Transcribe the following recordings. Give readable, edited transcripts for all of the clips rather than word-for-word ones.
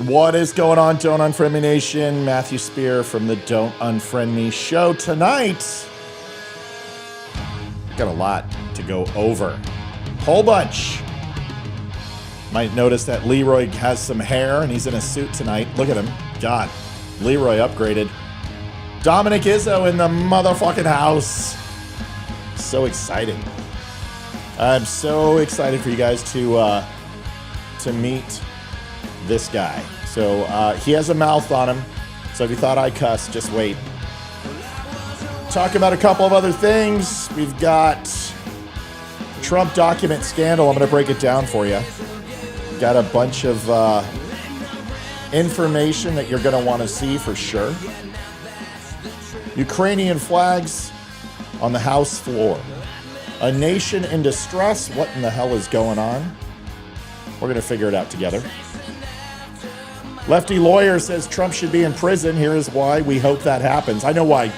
What is going on, Don't Unfriend Me Nation? Matthew Spear from the Don't Unfriend Me show tonight. Got a lot to go over. Whole bunch. Might notice that Leroy has some hair and he's in a suit tonight. Look at him. God, Leroy upgraded. Dominic Izzo in the motherfucking house. So exciting. I'm so excited for you guys to meet this guy. So he has a mouth on him. So if you thought I cussed, just wait. Talk about a couple of other things. We've got Trump document scandal. I'm going to break it down for you. Got a bunch of information that you're going to want to see for sure. Ukrainian flags on the House floor. A nation in distress. What in the hell is going on? We're going to figure it out together. Lefty lawyer says Trump should be in prison. Here is why. We hope that happens. I know why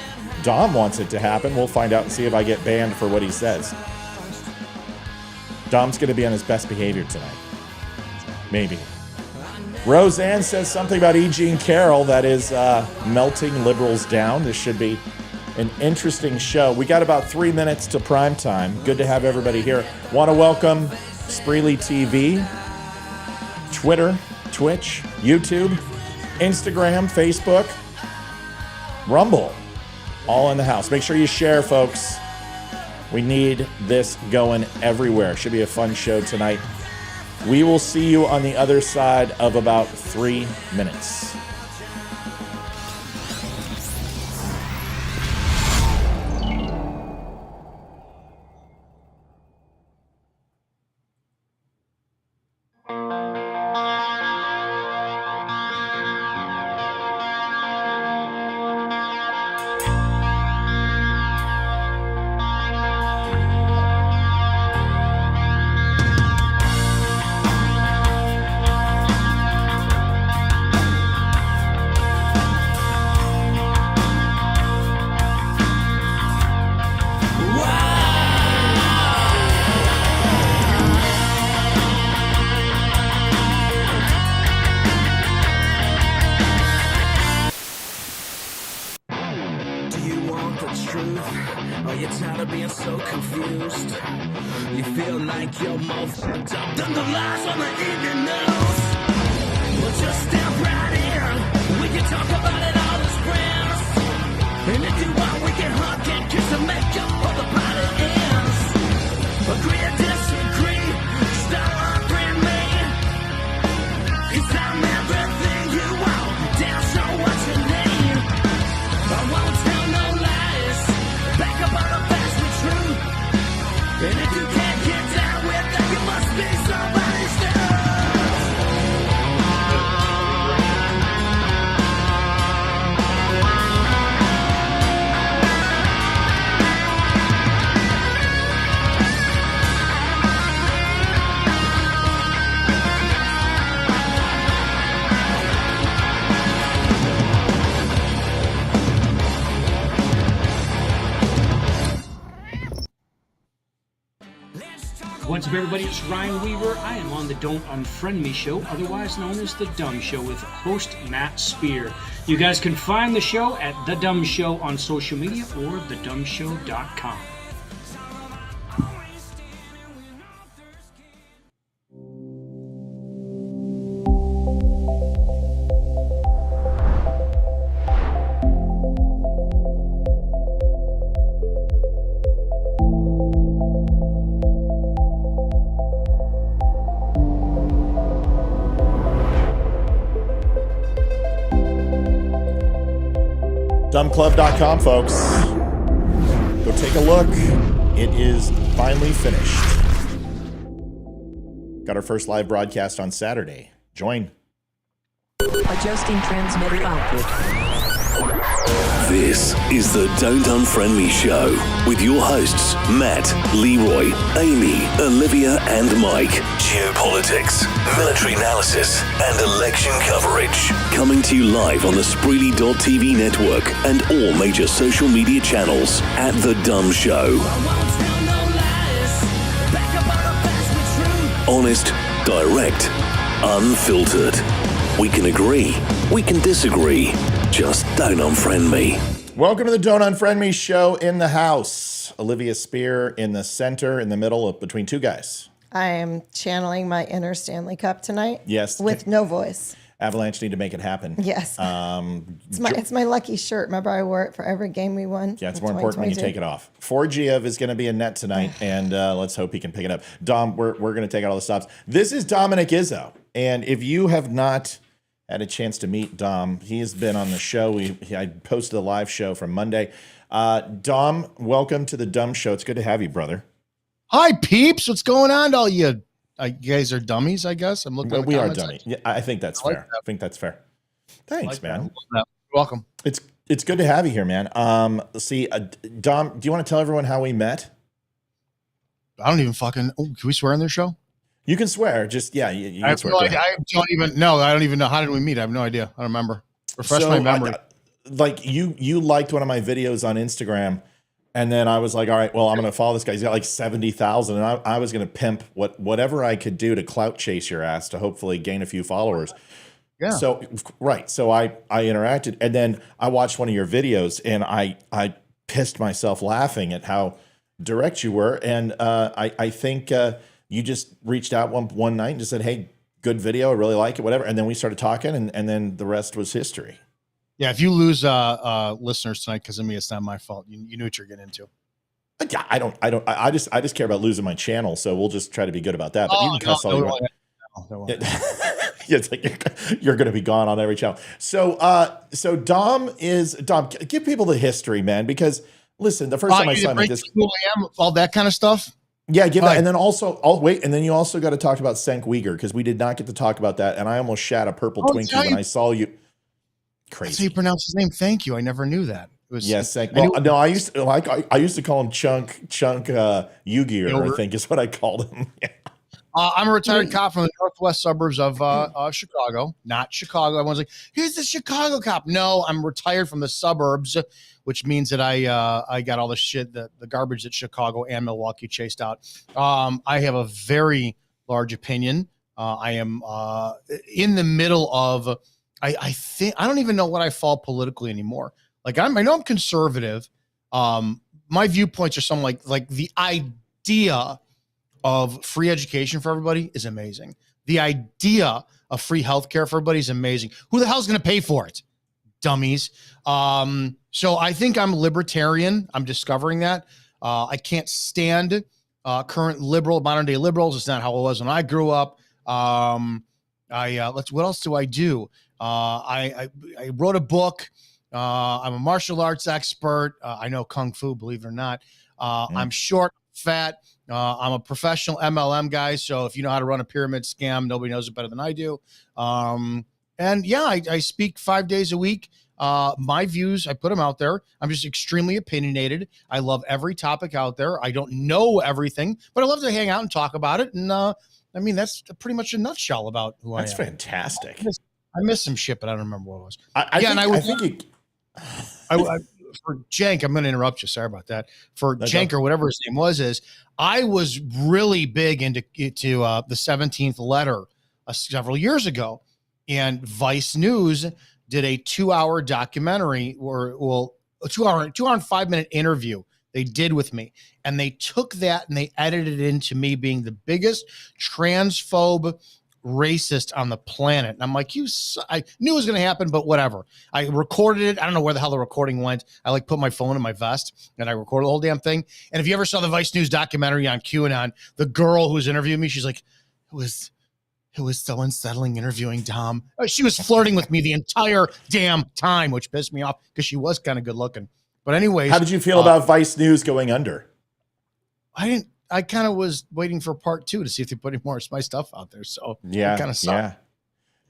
Dom wants it to happen. We'll find out and see if I get banned for what he says. Dom's going to be on his best behavior tonight. Maybe. Roseanne says something about E.G. and Carrol that is melting liberals down. This should be an interesting show. We got about 3 minutes to prime time. Good to have everybody here. Want to welcome Spreely TV, Twitter, Twitch, YouTube, Instagram, Facebook, Rumble, all in the house. Make sure you share, folks. We need this going everywhere. Should be a fun show tonight. We will see you on the other side of about 3 minutes. What's up, everybody? It's Ryan Weaver. I am on the Don't Unfriend Me show, otherwise known as the DUM Show, with host Matt Spear. You guys can find the show at The DUM Show on social media or thedumshow.com. DUMClub.com, folks. Go take a look. It is finally finished. Got our first live broadcast on Saturday. Join. Adjusting transmitter output. This is the Don't Unfriend Me show with your hosts Matt, Leroy, Amy, Olivia and Mike. Geopolitics, military analysis and election coverage. Coming to you live on the Spreely.tv network and all major social media channels at The DUM Show. Honest, direct, unfiltered. We can agree, we can disagree. Just don't unfriend me. Welcome to the Don't Unfriend Me show. In the house, Olivia Spear in the center, in the middle, between two guys. I am channeling my inner Stanley Cup tonight. Yes. With no voice. Avalanche need to make it happen. Yes. It's my lucky shirt. Remember, I wore it for every game we won. Yeah, it's more important when you take it off. Forgiev is going to be in net tonight, and let's hope he can pick it up. Dom, we're going to take out all the stops. This is Dominic Izzo, and if you have not had a chance to meet Dom, he has been on the show. I posted a live show from Monday. Dom, welcome to the DUM Show. It's good to have you, brother. Hi, peeps. What's going on, all you? You guys are dummies, I guess. I'm looking. Well, at the we are comments dummies. Yeah, I think that's fair. I think that's fair. Thanks, man. You're welcome. It's good to have you here, man. Let's see, Dom, do you want to tell everyone how we met? I don't even fucking. Oh, can we swear on their show? You can swear. Just you I can swear. I don't even know. I don't even know. How did we meet? I have no idea. I don't remember. Refresh my memory. You liked one of my videos on Instagram, and then I was like, all right, well, I'm going to follow this guy. He's got like 70,000, and I was going to pimp whatever I could do to clout chase your ass to hopefully gain a few followers. Yeah. So I interacted, and then I watched one of your videos, and I pissed myself laughing at how direct you were, and I think you just reached out one night and just said, hey, good video, I really like it, whatever, and then we started talking, and then the rest was history. Yeah, if you lose listeners tonight because of me, it's not my fault. You knew what you're getting into. Yeah, I just care about losing my channel, so we'll just try to be good about that. But you can cuss all you want. Yeah, it's like you're going to be gone on every channel. So Dom, give people the history, man, because listen, the first time I saw him, all that kind of stuff. Yeah, give that, and then also, and then you also got to talk about Senk Uyghur, because we did not get to talk about that, and I almost shat a purple Twinkie when I saw you. Crazy. That's how you pronounce his name. Thank you. I never knew that. It was Senk. Well, no, I used to call him Chunk Uyghur, I think is what I called him. Yeah. I'm a retired cop from the northwest suburbs of Chicago, not Chicago. Everyone's like, here's the Chicago cop. No, I'm retired from the suburbs, which means that I got all the shit, the garbage that Chicago and Milwaukee chased out. I have a very large opinion. I am in the middle of, I think, I don't even know what I fall politically anymore. Like I know I'm conservative. My viewpoints are something like the idea of free education for everybody is amazing. The idea of free healthcare for everybody is amazing. Who the hell's going to pay for it? Dummies. So I think I'm libertarian. I'm discovering that. I can't stand current modern day liberals. It's not how it was when I grew up. What else do I do? I wrote a book. I'm a martial arts expert. I know Kung Fu, believe it or not. I'm short, fat. I'm a professional MLM guy. So if you know how to run a pyramid scam, nobody knows it better than I do. And yeah, I speak 5 days a week. My views, I put them out there. I'm just extremely opinionated. I love every topic out there. I don't know everything, but I love to hang out and talk about it. And I mean, that's pretty much a nutshell about who I am. That's fantastic. I missed some shit, but I don't remember what it was. For Jank, I'm going to interrupt you. Sorry about that. For Jank or whatever his name was, I was really big into the 17th letter several years ago, and Vice News did a 2-hour documentary, a 2 hour and 5 minute interview they did with me, and they took that and they edited it into me being the biggest transphobe racist on the planet. And I'm like, I knew it was going to happen, but whatever. I recorded it. I don't know where the hell the recording went. I put my phone in my vest and I recorded the whole damn thing. And if you ever saw the Vice News documentary on QAnon, the girl who was interviewing me, she's like, it was so unsettling interviewing Dom. She was flirting with me the entire damn time, which pissed me off because she was kind of good looking. But anyways, how did you feel about Vice News going under? I kind of was waiting for part 2 to see if they put any more of my stuff out there. So yeah, it kind of sucked. Yeah.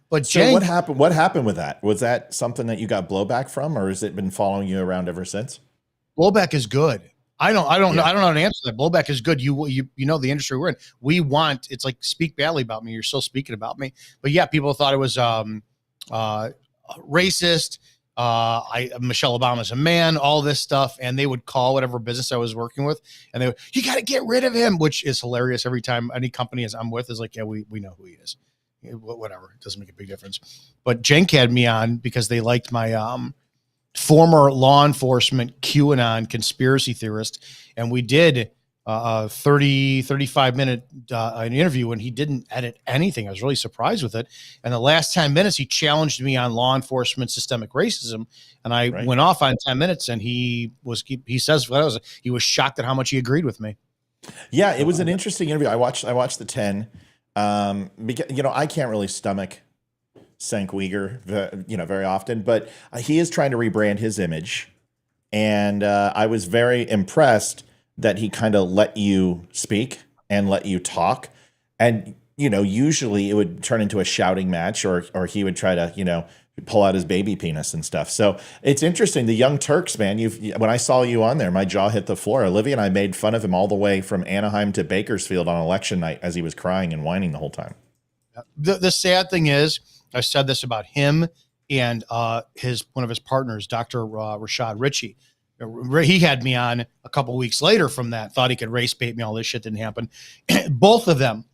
But so Jank, what happened with that? Was that something that you got blowback from, or has it been following you around ever since? Blowback is good. I don't know. I don't know how to answer that. Blowback is good. You know the industry we're in. It's like speak badly about me. You're still speaking about me. But yeah, people thought it was racist. Michelle Obama's a man, all this stuff, and they would call whatever business I was working with, and they would, you got to get rid of him, which is hilarious. Every time any company I'm with is like, yeah, we know who he is. whatever. It doesn't make a big difference. But Cenk had me on because they liked my former law enforcement QAnon conspiracy theorist. And we did a 35-minute an interview, and he didn't edit anything. I was really surprised with it. And the last 10 minutes, he challenged me on law enforcement systemic racism. And I went off on 10 minutes, and he says he was shocked at how much he agreed with me. Yeah, it was an interesting interview. I watched the 10. Because, I can't really stomach Cenk Uygur, very often, but he is trying to rebrand his image. And I was very impressed that he kind of let you speak and let you talk. And, usually it would turn into a shouting match or he would try to, pull out his baby penis and stuff. So it's interesting. The Young Turks, man, when I saw you on there, my jaw hit the floor. Olivia and I made fun of him all the way from Anaheim to Bakersfield on election night as he was crying and whining the whole time. The sad thing is, I said this about him and one of his partners, Dr. Rashad Ritchie. He had me on a couple weeks later from that, thought he could race bait me. All this shit didn't happen. Both of them.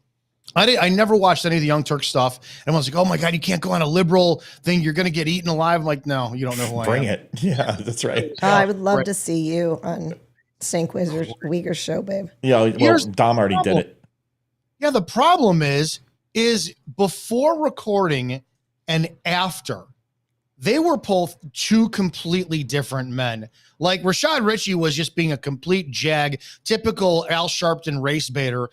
I never watched any of the Young Turk stuff. And I was like, oh my God, you can't go on a liberal thing. You're going to get eaten alive. I'm like, no, you don't know who I am. Bring it. Yeah, that's right. I would love to see you on Cenk Uygur show, babe. Yeah, well, Dom already did it. Yeah, the problem is before recording and after, they were both two completely different men. Like Rashad Ritchie was just being a complete jag, typical Al Sharpton race baiter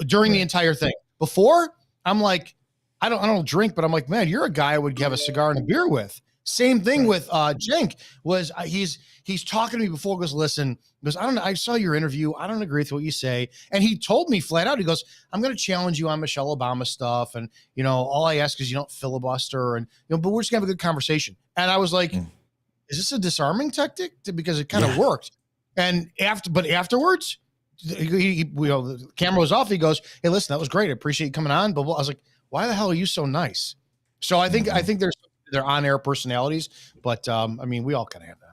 during the entire thing. Before, I'm like, I don't drink, but I'm like, man, you're a guy I would have a cigar and a beer with. Same thing with Cenk. Was he's talking to me before. Goes, listen. Goes, I don't know. I saw your interview. I don't agree with what you say. And he told me flat out. He goes, I'm going to challenge you on Michelle Obama stuff. And all I ask is you don't filibuster. And but we're just gonna have a good conversation. And I was like, is this a disarming tactic? Because it kind of worked. And afterwards, the camera was off. He goes, hey, listen, that was great. I appreciate you coming on. But I was like, why the hell are you so nice? So I think they're on-air personalities, but we all kind of have that.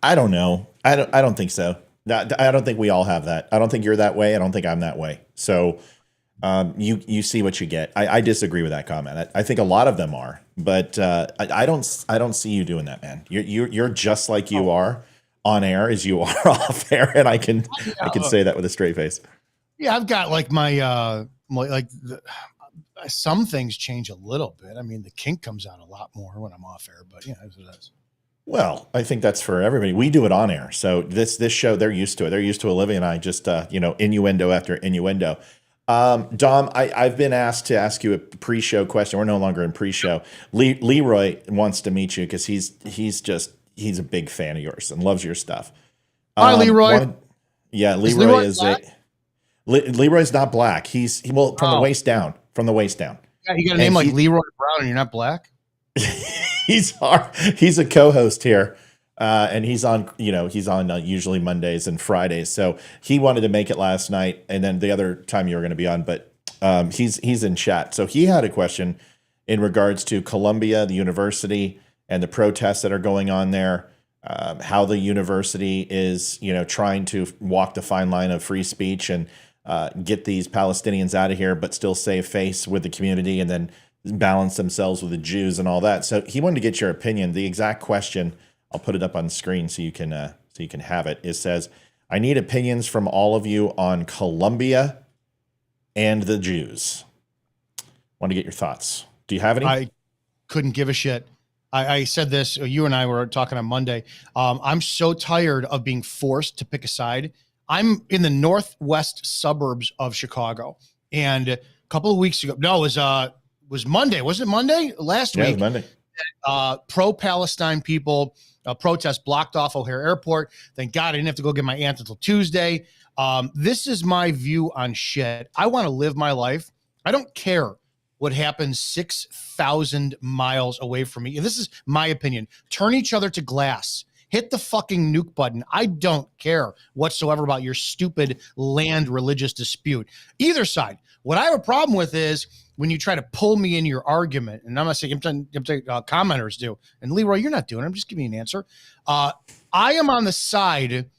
I don't know. I don't think so. I don't think we all have that. I don't think you're that way. I don't think I'm that way. So you see what you get. I disagree with that comment. I think a lot of them are, but I don't see you doing that, man. You're just like you are on air as you are off air, and I can say that with a straight face. Yeah, I've got like my some things change a little bit. I mean, the kink comes out a lot more when I'm off air, but it is. Well, I think that's for everybody. We do it on air. So this show, they're used to it. They're used to Olivia and I just, innuendo after innuendo. Dom, I've been asked to ask you a pre-show question. We're no longer in pre-show. Leroy wants to meet you because he's a big fan of yours and loves your stuff. Hi, Leroy. Leroy is Leroy's not black. He's from the waist down. From the waist down. Yeah, you got a name like Leroy Brown and you're not black? He's a co-host here. And he's on usually Mondays and Fridays. So he wanted to make it last night. And then the other time you were going to be on, but he's in chat. So he had a question in regards to Columbia, the university, and the protests that are going on there. How the university is, trying to walk the fine line of free speech and get these Palestinians out of here, but still save face with the community and then balance themselves with the Jews and all that. So he wanted to get your opinion. The exact question, I'll put it up on the screen so you can have it. It says, I need opinions from all of you on Columbia and the Jews. Want to get your thoughts. Do you have any? I couldn't give a shit. I said this, you and I were talking on Monday. I'm so tired of being forced to pick a side. I'm in the northwest suburbs of Chicago. And a couple of weeks ago, no, it was Monday. Was it Monday? Last week. It was Monday. Pro-Palestine people protest blocked off O'Hare Airport. Thank God I didn't have to go get my aunt until Tuesday. This is my view on shit. I want to live my life. I don't care what happens 6,000 miles away from me. This is my opinion. Turn each other to glass. Hit the fucking nuke button. I don't care whatsoever about your stupid land religious dispute. Either side. What I have a problem with is when you try to pull me in your argument, and I'm not saying commenters do. And Leroy, you're not doing it. I'm just giving you an answer. I am on the side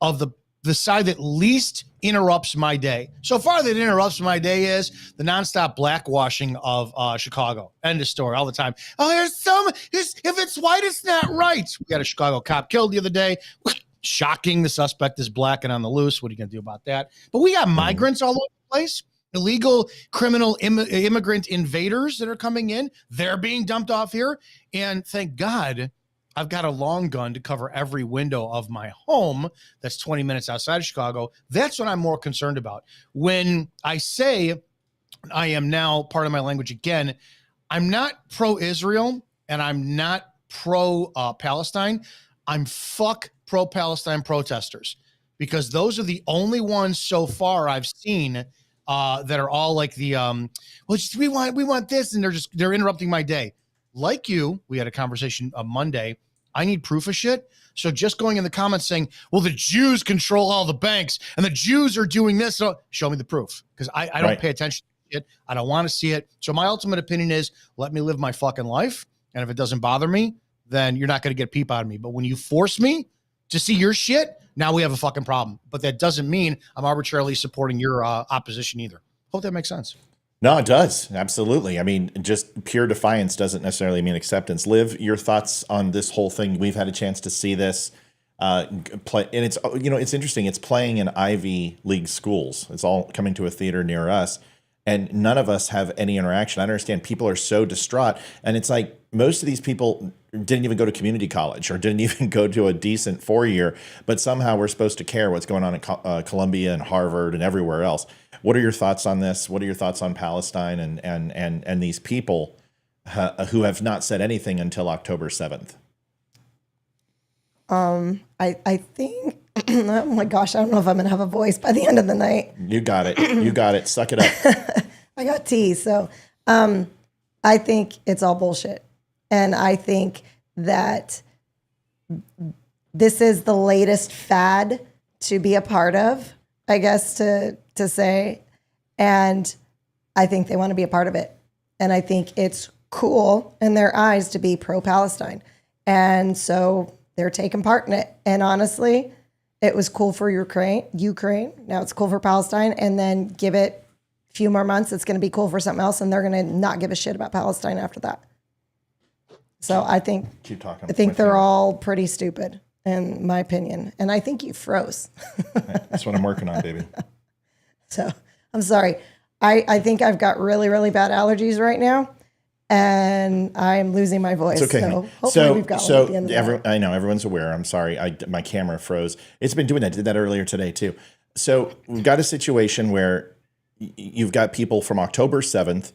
of the side that least interrupts my day. So far, that interrupts my day is the nonstop blackwashing of Chicago. End of story all the time. Oh, if it's white, it's not right. We got a Chicago cop killed the other day. Shocking. The suspect is black and on the loose. What are you going to do about that? But we got migrants all over the place. Illegal criminal immigrant invaders that are coming in. They're being dumped off here. And thank God, I've got a long gun to cover every window of my home that's 20 minutes outside of Chicago. That's what I'm more concerned about. When I say, I am now part of my language again, I'm not pro-Israel and I'm not pro-Palestine. I'm fuck pro-Palestine protesters, because those are the only ones so far I've seen that are all like the, we want this, and they're interrupting my day. Like you, we had a conversation on Monday. I need proof of shit. So just going in the comments saying, well, the Jews control all the banks and the Jews are doing this. So show me the proof, because I don't pay attention to it. I don't want to see it. So my ultimate opinion is, let me live my fucking life. And if it doesn't bother me, then you're not going to get a peep out of me. But when you force me to see your shit, now we have a fucking problem. But that doesn't mean I'm arbitrarily supporting your opposition either. Hope that makes sense. No, it does. Absolutely. I mean, just pure defiance doesn't necessarily mean acceptance. Liv, your thoughts on this whole thing? We've had a chance to see this play, and it's, it's interesting. It's playing in Ivy League schools. It's all coming to a theater near us, and none of us have any interaction. I understand people are so distraught, and it's like most of these people didn't even go to community college or didn't even go to a decent 4-year, but somehow we're supposed to care what's going on at Columbia and Harvard and everywhere else. What are your thoughts on this? What are your thoughts on Palestine and these people who have not said anything until October 7th? I think, oh my gosh, I don't know if I'm going to have a voice by the end of the night. You got it. You got it. Suck it up. I got tea. So I think it's all bullshit. And I think that this is the latest fad to be a part of, I guess, to say, and I think they want to be a part of it. And I think it's cool in their eyes to be pro-Palestine. And so they're taking part in it. And honestly, it was cool for Ukraine. Now it's cool for Palestine. And then give it a few more months, it's going to be cool for something else. And they're going to not give a shit about Palestine after that. So I think, keep talking. I think they're all pretty stupid, in my opinion. And I think you froze. That's what I'm working on, baby. So I'm sorry. I think I've got really, really bad allergies right now, and I'm losing my voice. It's okay. So hopefully we've got one at the end of that. I know everyone's aware. I'm sorry. My camera froze. It's been doing that. I did that earlier today too. So we've got a situation where you've got people from October 7th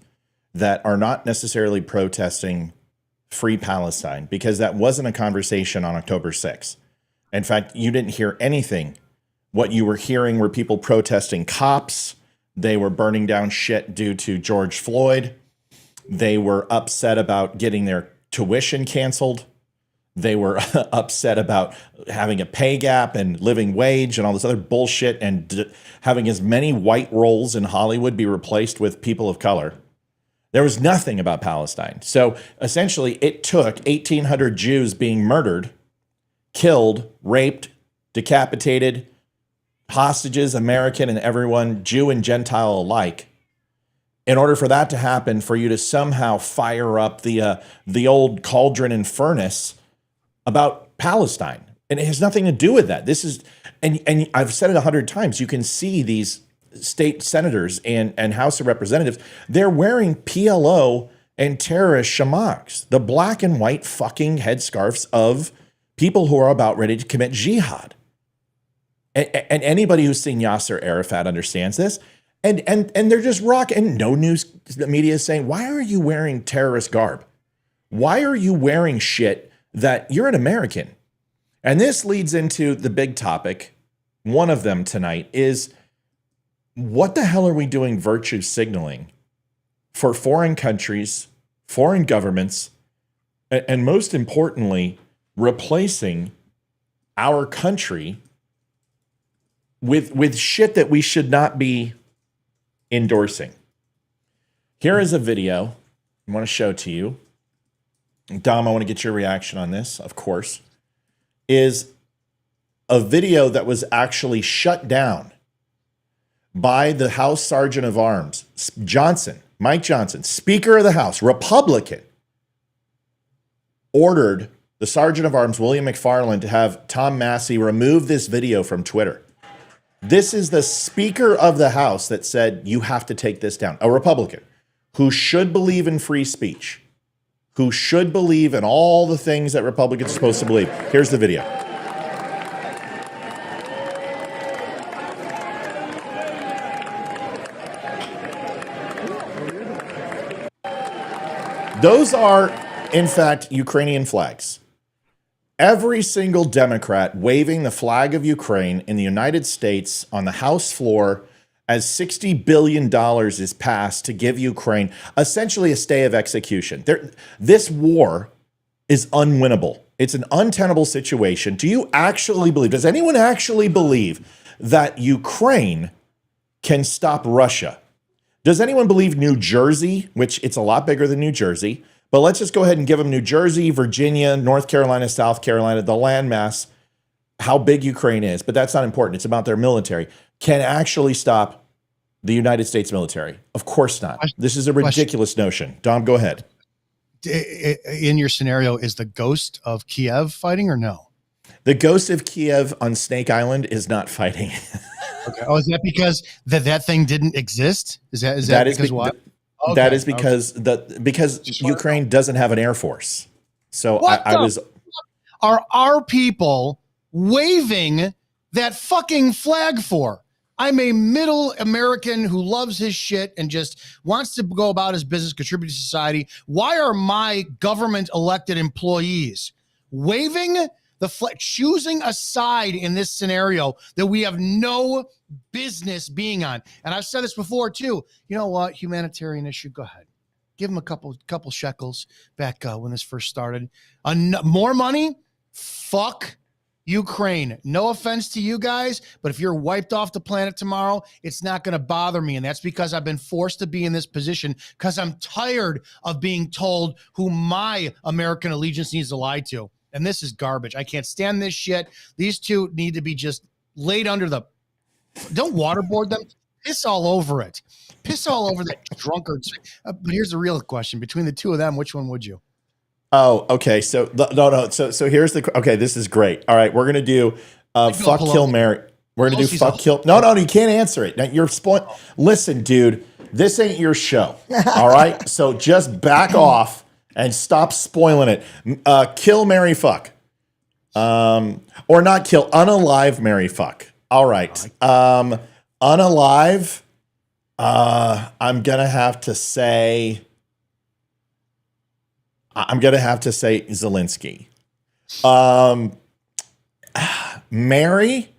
that are not necessarily protesting Free Palestine, because that wasn't a conversation on October 6th. In fact, you didn't hear anything. What you were hearing were people protesting cops. They were burning down shit due to George Floyd. They were upset about getting their tuition canceled. They were upset about having a pay gap and living wage and all this other bullshit, and having as many white roles in Hollywood be replaced with people of color. There was nothing about Palestine. So essentially, it took 1,800 Jews being murdered, killed, raped, decapitated, hostages, American and everyone, Jew and Gentile alike, in order for that to happen, for you to somehow fire up the old cauldron and furnace about Palestine. And it has nothing to do with that. This is, and I've said it 100 times, you can see these state senators and House of Representatives, they're wearing PLO and terrorist shamaks, the black and white fucking headscarves of people who are about ready to commit jihad. And anybody who's seen Yasser Arafat understands this. And they're just rocking. And no news media is saying, why are you wearing terrorist garb? Why are you wearing shit that you're an American? And this leads into the big topic. One of them tonight is, what the hell are we doing virtue signaling for foreign countries, foreign governments, and most importantly, replacing our country with shit that we should not be endorsing? Here is a video I want to show to you. Dom, I want to get your reaction on this, of course. Is a video that was actually shut down by the House Sergeant of Arms, Mike Johnson, Speaker of the House, Republican, ordered the Sergeant of Arms, William McFarland, to have Tom Massey remove this video from Twitter. This is the Speaker of the House that said, you have to take this down. A Republican who should believe in free speech, who should believe in all the things that Republicans are supposed to believe. Here's the video. Those are, in fact, Ukrainian flags. Every single Democrat waving the flag of Ukraine in the United States on the House floor as $60 billion is passed to give Ukraine essentially a stay of execution. This war is unwinnable. It's an untenable situation. Do you actually believe, does anyone actually believe that Ukraine can stop Russia? Does anyone believe New Jersey, which it's a lot bigger than New Jersey, but let's just go ahead and give them New Jersey, Virginia, North Carolina, South Carolina, the landmass, how big Ukraine is, but that's not important. It's about their military, can actually stop the United States military? Of course not. This is a ridiculous notion. Dom, go ahead. In your scenario, is the ghost of Kiev fighting or no? The ghost of Kiev on Snake Island is not fighting. Okay. Oh, is that because that thing didn't exist? Is that because why? Okay. That is because because Ukraine doesn't have an air force. So are our people waving that fucking flag for? I'm a middle American who loves his shit and just wants to go about his business, contribute to society. Why are my government elected employees waving the flag, choosing a side in this scenario that we have no business being on? And I've said this before too. You know what? Humanitarian issue. Go ahead. Give them a couple shekels back when this first started. More money? Fuck Ukraine. No offense to you guys, but if you're wiped off the planet tomorrow, it's not going to bother me. And that's because I've been forced to be in this position because I'm tired of being told who my American allegiance needs to lie to. And this is garbage. I can't stand this shit. These two need to be just laid under the... Don't waterboard them. Piss all over it. Piss all over the drunkards. But here's the real question. Between the two of them, which one would you? Oh, okay. So no. So here's the. Okay, this is great. All right, we're gonna do fuck, kill, marry. We're gonna do fuck, kill. No, you can't answer it. Now you're spoiling. Listen, dude, this ain't your show. All right, so just back off and stop spoiling it. Kill, marry, fuck. Or not kill. Unalive, marry, fuck. All right. Unalive. I'm gonna have to say Zelensky. Mary,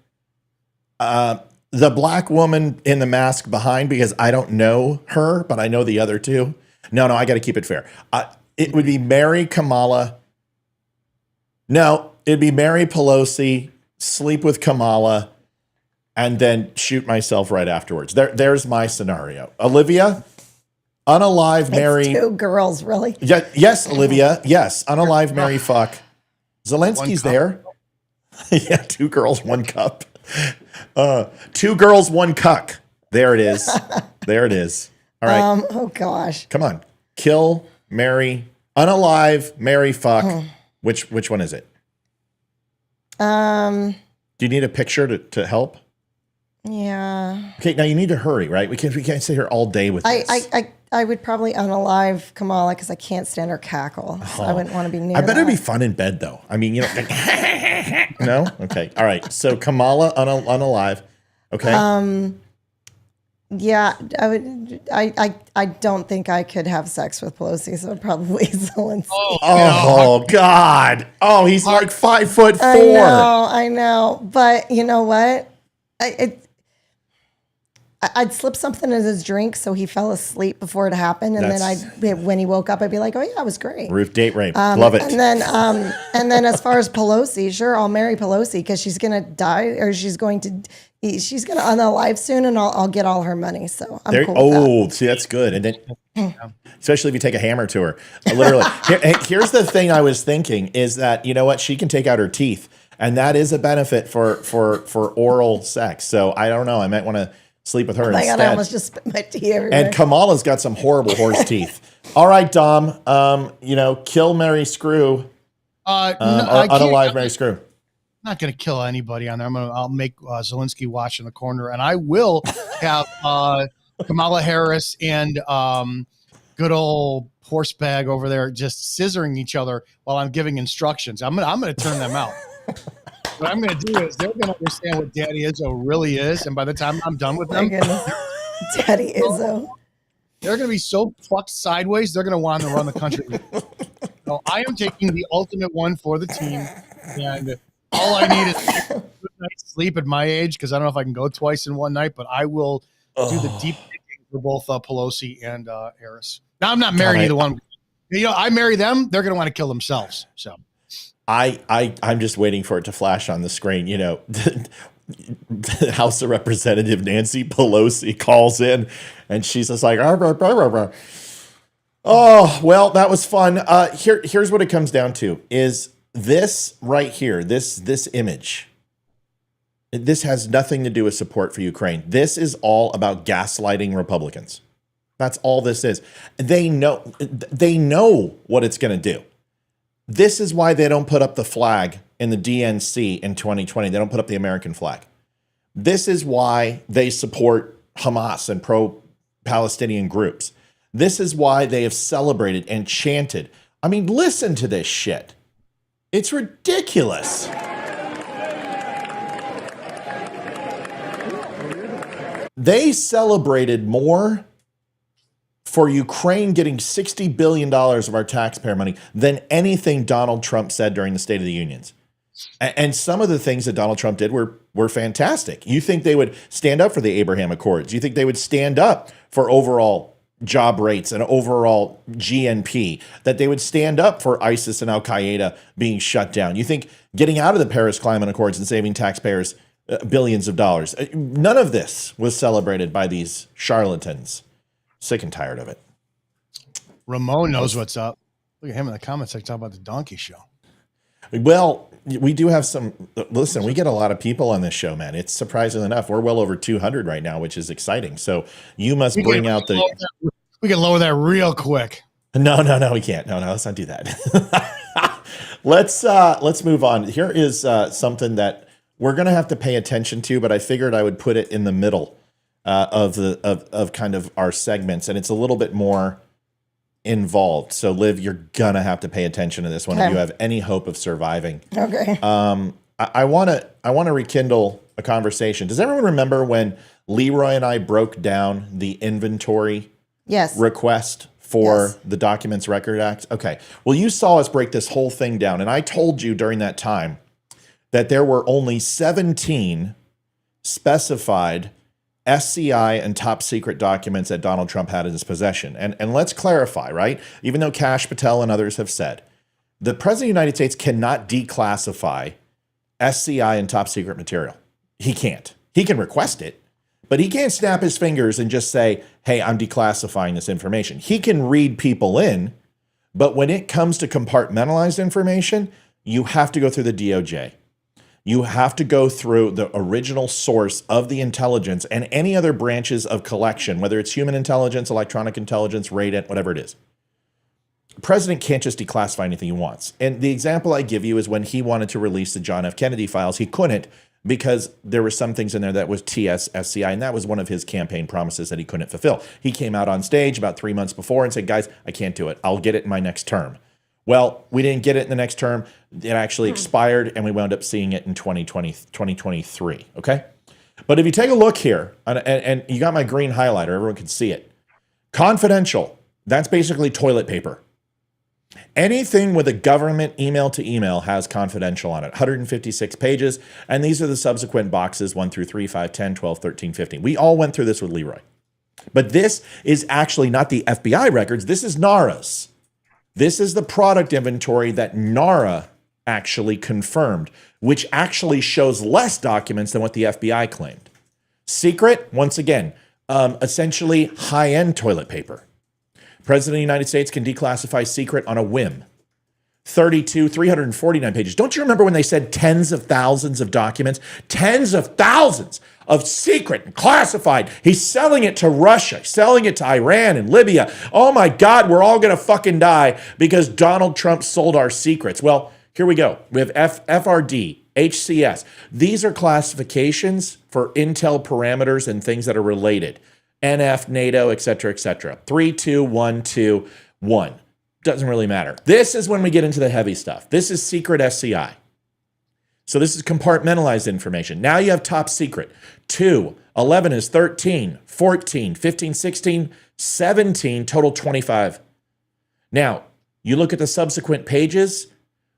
the black woman in the mask behind, because I don't know her, but I know the other two. No, I got to keep it fair. It would be Mary Kamala. No, it'd be Mary Pelosi, sleep with Kamala, and then shoot myself right afterwards. There's my scenario. Olivia? Unalive, marry. Two girls, really? Yeah, yes, Olivia. Yes, unalive, marry, fuck. Zelensky's there. Yeah, 2 girls, 1 cup. 2 girls, 1 cuck. There it is. There it is. All right. Oh gosh. Come on. Kill, marry, unalive, marry, fuck. Which one is it? Do you need a picture to help? Yeah. Okay, now you need to hurry, right? We can't sit here all day with this. I would probably unalive Kamala because I can't stand her cackle. So I wouldn't want to be near I bet that. it'd be fun in bed, though. I mean, like, no? Okay. All right. So Kamala unalive. Okay. Yeah, I would. I don't think I could have sex with Pelosi, so probably Zelensky. Oh God. Oh, he's like 5'4". I know. But you know what? I'd slip something in his drink so he fell asleep before it happened, and then when he woke up, I'd be like, "Oh yeah, it was great." Roof date rape, love it. And then as far as Pelosi, sure, I'll marry Pelosi because she's gonna die, or she's gonna unalive soon, and I'll get all her money. So I'm cool with that. See, that's good. And then, especially if you take a hammer to her, literally. Here's the thing I was thinking is that, you know what, she can take out her teeth and that is a benefit for oral sex. So I don't know. I might want to sleep with her Oh my instead. God, I almost just spit my tea everywhere. And Kamala's got some horrible horse teeth. All right, Dom. Kill Mary Screw. Unalive Mary Screw. Not going to kill anybody on there. I'll make Zelensky watch in the corner, and I will have Kamala Harris and good old horse bag over there just scissoring each other while I'm giving instructions. I'm gonna turn them out. What I'm gonna do is they're gonna understand what Daddy Izzo really is, and by the time I'm done with them, Daddy Izzo. they're gonna be so fucked sideways. They're gonna want to run the country. So I am taking the ultimate one for the team, and all I need is a good night's sleep at my age, because I don't know if I can go twice in one night, but I will do the deep thinking for both Pelosi and Harris. Now, I'm not married to either one. I marry them, they're going to want to kill themselves. So I'm just waiting for it to flash on the screen. House of Representative Nancy Pelosi calls in, and she's just like, "Arr, arr, arr, arr, arr." Oh, well, that was fun. Here's what it comes down to is this right here, this image. This has nothing to do with support for Ukraine. This is all about gaslighting Republicans. That's all this is. They know what it's going to do. This is why they don't put up the flag in the DNC in 2020. They don't put up the American flag. This is why they support Hamas and pro-Palestinian groups. This is why they have celebrated and chanted. I mean, listen to this shit. It's ridiculous. They celebrated more for Ukraine getting $60 billion of our taxpayer money than anything Donald Trump said during the State of the Unions. And some of the things that Donald Trump did were fantastic. You think they would stand up for the Abraham Accords? You think they would stand up for overall job rates and overall GNP, that they would stand up for ISIS and Al-Qaeda being shut down? You think getting out of the Paris Climate Accords and saving taxpayers billions of dollars? None of this was celebrated by these charlatans. Sick and tired of it. Ramon knows what's up. Look at him in the comments section talking about the donkey show. Well, we do have some. Listen, we get a lot of people on this show, man. It's surprising enough. We're well over 200 right now, which is exciting. So you must bring out the. We can lower that real quick. No, we can't. No, let's not do that. Let's move on. Here is something that we're going to have to pay attention to, but I figured I would put it in the middle of kind of our segments, and it's a little bit more involved. So Liv, you're gonna have to pay attention to this one if you have any hope of surviving. Okay. I want to rekindle a conversation. Does everyone remember when Leroy and I broke down the inventory request for the Documents Record Act? Okay. Well, you saw us break this whole thing down, and I told you during that time that there were only 17 specified SCI and top secret documents that Donald Trump had in his possession. And let's clarify, right? Even though Kash Patel and others have said, the President of the United States cannot declassify SCI and top secret material. He can't. He can request it, but he can't snap his fingers and just say, hey, I'm declassifying this information. He can read people in, but when it comes to compartmentalized information, you have to go through the DOJ. You have to go through the original source of the intelligence and any other branches of collection, whether it's human intelligence, electronic intelligence, radent, whatever it is. The president can't just declassify anything he wants. And the example I give you is when he wanted to release the John F. Kennedy files, he couldn't because there were some things in there that was TS-SCI, and that was one of his campaign promises that he couldn't fulfill. He came out on stage about 3 months before and said, guys, I can't do it. I'll get it in my next term. Well, we didn't get it in the next term. It actually expired, and we wound up seeing it in 2023, okay? But if you take a look here, and you got my green highlighter, everyone can see it. Confidential, that's basically toilet paper. Anything with a government email to email has confidential on it, 156 pages, and these are the subsequent boxes, 1 through 3, 5, 10, 12, 13, 15. We all went through this with Leroy. But this is actually not the FBI records, this is NARA's. This is the product inventory that NARA actually confirmed, which actually shows less documents than what the FBI claimed. Secret, once again, essentially high-end toilet paper. President of the United States can declassify secret on a whim. 349 pages. Don't you remember when they said tens of thousands of documents? Tens of thousands of secret and classified. He's selling it to Russia, selling it to Iran and Libya. Oh my God, we're all going to fucking die because Donald Trump sold our secrets. Well, here we go. We have FRD, HCS. These are classifications for intel parameters and things that are related. NF, NATO, et cetera, et cetera. 3, 2, 1, 2, 1. Doesn't really matter. This is when we get into the heavy stuff. This is secret SCI. So this is compartmentalized information. Now you have top secret. 2, 11 is 13, 14, 15, 16, 17, total 25. Now, you look at the subsequent pages.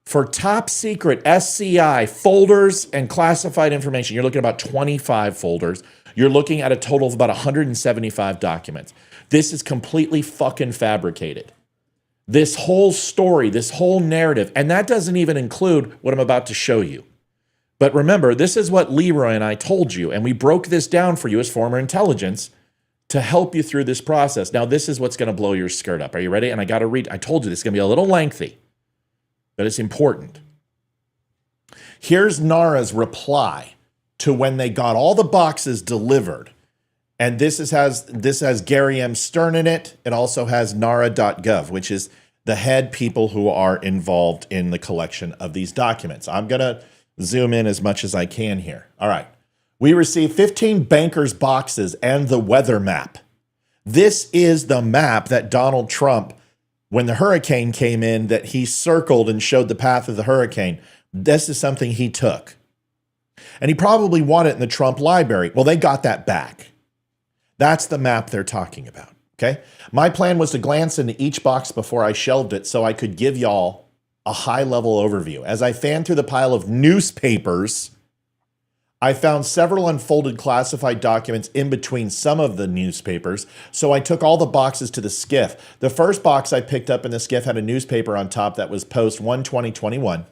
For top secret SCI folders and classified information, you're looking at about 25 folders. You're looking at a total of about 175 documents. This is completely fucking fabricated. This whole story, this whole narrative, and that doesn't even include what I'm about to show you. But remember, this is what Leroy and I told you, and we broke this down for you as former intelligence to help you through this process. Now, this is what's going to blow your skirt up. Are you ready? And I got to read. I told you this is going to be a little lengthy, but it's important. Here's NARA's reply to when they got all the boxes delivered. And this has Gary M. Stern in it. It also has NARA.gov, which is the head people who are involved in the collection of these documents. I'm going to zoom in as much as I can here. All right. We received 15 bankers' boxes and the weather map. This is the map that Donald Trump, when the hurricane came in, that he circled and showed the path of the hurricane. This is something he took. And he probably won it in the Trump library. Well, they got that back. That's the map they're talking about, okay? My plan was to glance into each box before I shelved it so I could give y'all a high-level overview. As I fanned through the pile of newspapers, I found several unfolded classified documents in between some of the newspapers, so I took all the boxes to the SCIF. The first box I picked up in the SCIF had a newspaper on top that was post 1/20/21.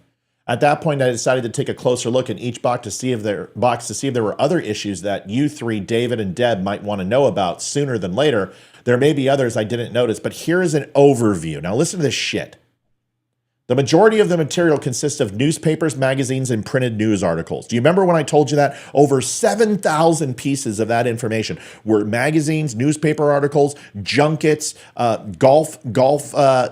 At that point, I decided to take a closer look in each box to see if there were other issues that you three, David and Deb, might want to know about sooner than later. There may be others I didn't notice, but here is an overview. Now listen to this shit. The majority of the material consists of newspapers, magazines, and printed news articles. Do you remember when I told you that? Over 7,000 pieces of that information were magazines, newspaper articles, junkets, golf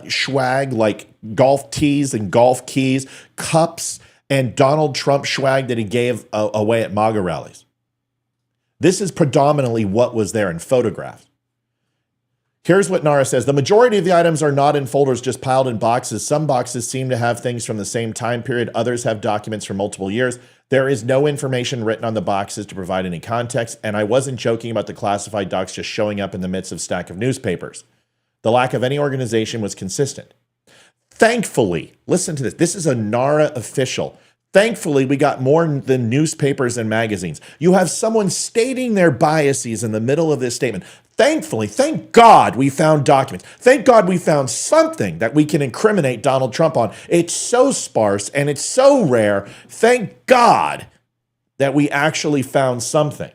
swag like golf tees and golf keys, cups, and Donald Trump swag that he gave away at MAGA rallies. This is predominantly what was there in photographs. Here's what NARA says. The majority of the items are not in folders, just piled in boxes. Some boxes seem to have things from the same time period. Others have documents from multiple years. There is no information written on the boxes to provide any context. And I wasn't joking about the classified docs just showing up in the midst of a stack of newspapers. The lack of any organization was consistent. Thankfully, listen to this. This is a NARA official. Thankfully, we got more than newspapers and magazines. You have someone stating their biases in the middle of this statement. Thankfully, thank God we found documents. Thank God we found something that we can incriminate Donald Trump on. It's so sparse and it's so rare. Thank God that we actually found something.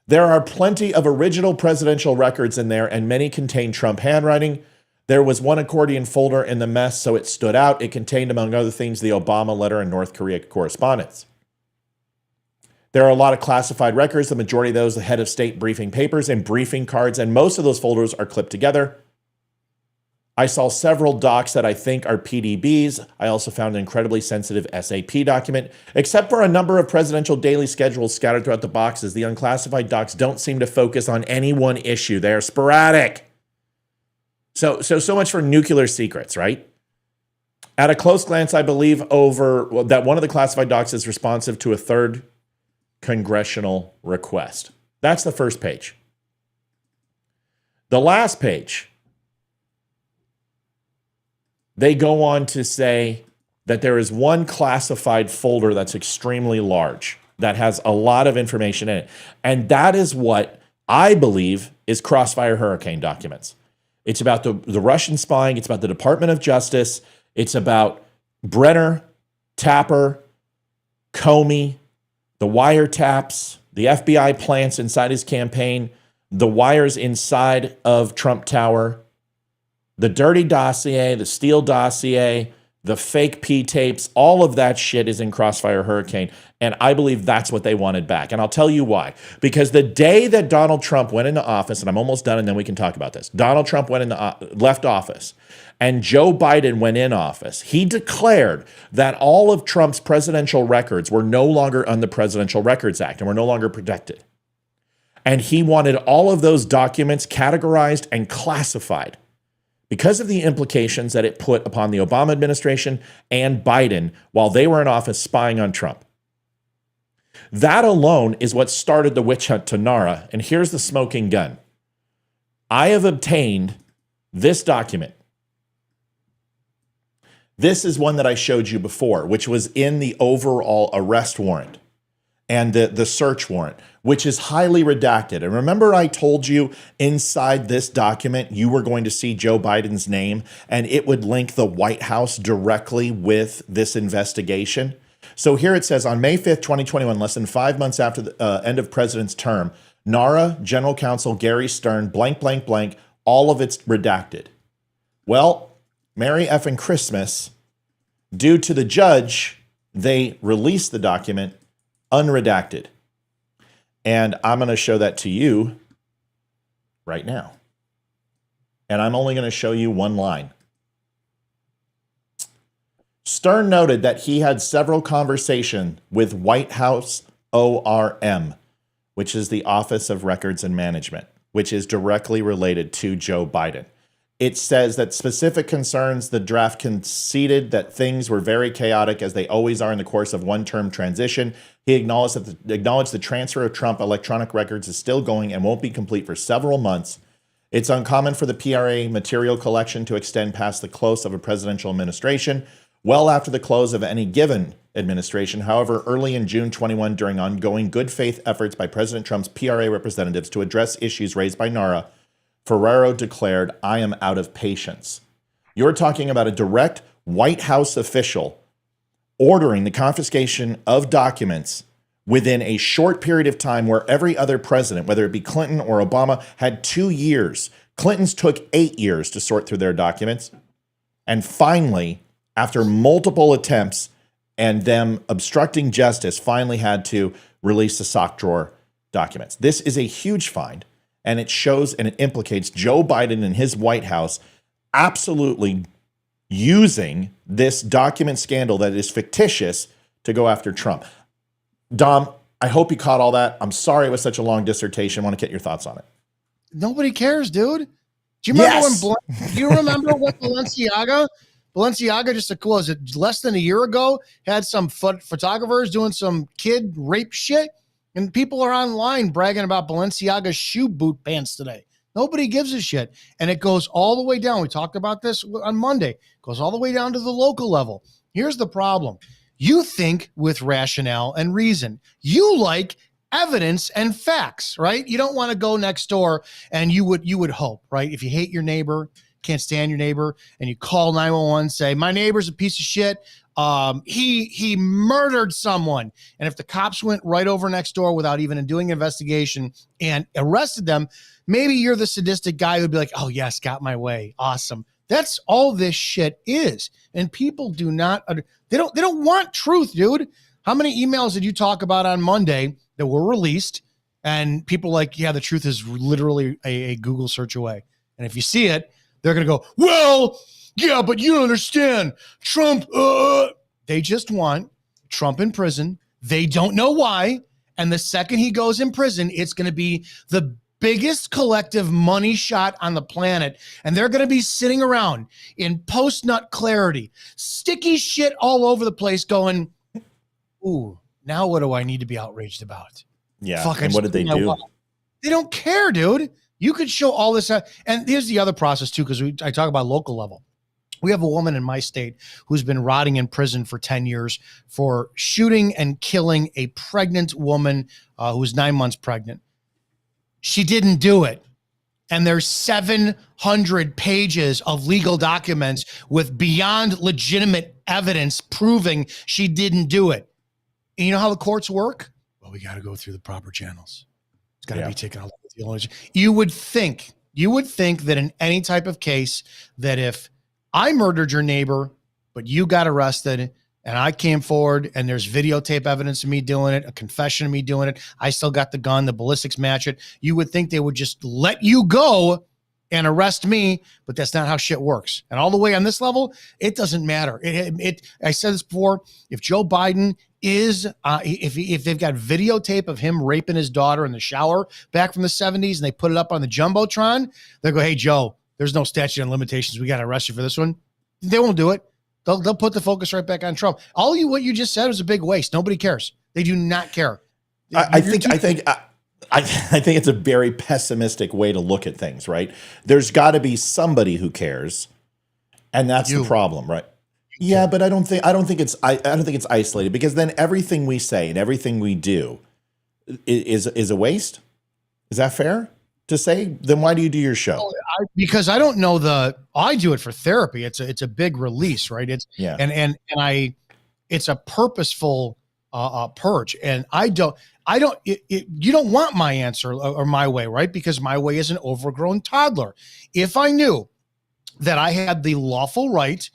There are plenty of original presidential records in there, and many contain Trump handwriting. There was one accordion folder in the mess, so it stood out. It contained, among other things, the Obama letter and North Korea correspondence. There are a lot of classified records, the majority of those the head of state briefing papers and briefing cards, and most of those folders are clipped together. I saw several docs that I think are PDBs. I also found an incredibly sensitive SAP document. Except for a number of presidential daily schedules scattered throughout the boxes, the unclassified docs don't seem to focus on any one issue. They're sporadic. So much for nuclear secrets, right? At a close glance, I believe that one of the classified docs is responsive to a third congressional request. That's the first page. The last page, they go on to say that there is one classified folder that's extremely large, that has a lot of information in it. And that is what I believe is Crossfire Hurricane documents. It's about the Russian spying. It's about the Department of Justice. It's about Brenner, Tapper, Comey, the wiretaps, the FBI plants inside his campaign, the wires inside of Trump Tower, the dirty dossier, the Steele dossier, the fake P tapes, all of that shit is in Crossfire Hurricane. And I believe that's what they wanted back. And I'll tell you why. Because the day that Donald Trump went into office, and I'm almost done and then we can talk about this. Donald Trump left office and Joe Biden went in office. He declared that all of Trump's presidential records were no longer on the Presidential Records Act and were no longer protected. And he wanted all of those documents categorized and classified, because of the implications that it put upon the Obama administration and Biden while they were in office spying on Trump. That alone is what started the witch hunt to NARA. And here's the smoking gun. I have obtained this document. This is one that I showed you before, which was in the overall arrest warrant and the search warrant, which is highly redacted. And remember, I told you inside this document, you were going to see Joe Biden's name and it would link the White House directly with this investigation. So here it says, on May 5th, 2021, less than 5 months after the end of president's term, NARA, General Counsel Gary Stern, blank, blank, blank, all of it's redacted. Well, Merry effing Christmas. Due to the judge, they released the document unredacted. And I'm going to show that to you right now. And I'm only going to show you one line. Stern noted that he had several conversations with White House ORM, which is the Office of Records and Management, which is directly related to Joe Biden. It says that specific concerns, the draft conceded that things were very chaotic as they always are in the course of one-term transition. He acknowledged the transfer of Trump electronic records is still going and won't be complete for several months. It's uncommon for the PRA material collection to extend past the close of a presidential administration, well after the close of any given administration. However, early in June 21, during ongoing good faith efforts by President Trump's PRA representatives to address issues raised by NARA, Ferrero declared, "I am out of patience." You're talking about a direct White House official ordering the confiscation of documents within a short period of time where every other president, whether it be Clinton or Obama, had 2 years. Clinton's took 8 years to sort through their documents. And finally, after multiple attempts and them obstructing justice, finally had to release the sock drawer documents. This is a huge find. And it shows and it implicates Joe Biden and his White House absolutely using this document scandal that is fictitious to go after Trump. Dom, I hope you caught all that. I'm sorry it was such a long dissertation. I want to get your thoughts on it. Nobody cares, dude. Do you remember Yes. do you remember when Balenciaga was it less than a year ago had some photographers doing some kid rape shit? And people are online bragging about Balenciaga's shoe boot pants today. Nobody gives a shit. And it goes all the way down. We talked about this on Monday. It goes all the way down to the local level. Here's the problem. You think with rationale and reason. You like evidence and facts, right? You don't want to go next door and you would hope, right? If you hate your neighbor, can't stand your neighbor, and you call 911, say, my neighbor's a piece of shit. He murdered someone. And if the cops went right over next door without even doing an investigation and arrested them, maybe you're the sadistic guy who'd be like, oh yes, got my way. Awesome. That's all this shit is. And people do not, they don't want truth, dude. How many emails did you talk about on Monday that were released? And people like, yeah, the truth is literally a Google search away. And if you see it, they're going to go, well, yeah, but you don't understand. Trump, they just want Trump in prison. They don't know why. And the second he goes in prison, it's going to be the biggest collective money shot on the planet. And they're going to be sitting around in post-nut clarity, sticky shit all over the place going, ooh, now what do I need to be outraged about? Yeah. Fuck, and what did they do? They don't care, dude. You could show all this. And here's the other process too, because I talk about local level. We have a woman in my state who's been rotting in prison for 10 years for shooting and killing a pregnant woman who was 9 months pregnant. She didn't do it. And there's 700 pages of legal documents with beyond legitimate evidence proving she didn't do it. And you know how the courts work? Well, we got to go through the proper channels. It's got to be taken out. You would think that in any type of case that if I murdered your neighbor but you got arrested and I came forward and there's videotape evidence of me doing it, a confession of me doing it. I still got the gun, the ballistics match it. You would think they would just let you go and arrest me, but that's not how shit works. And all the way on this level, it doesn't matter. I said this before, if Joe Biden is, if they've got videotape of him raping his daughter in the shower back from the 70s and they put it up on the Jumbotron, they go, hey, Joe, there's no statute of limitations. We got to arrest you for this one. They won't do it. They'll put the focus right back on Trump. What you just said was a big waste. Nobody cares. They do not care. I think it's a very pessimistic way to look at things, right? There's got to be somebody who cares, and that's the problem, right? Yeah, but I don't think it's isolated, because then everything we say and everything we do is a waste. Is that fair to say? Then why do you do your show? Because I don't know I do it for therapy. It's a big release, right? It's a purposeful purge, and you don't want my answer or my way, right? Because my way is an overgrown toddler. If I knew that I had the lawful right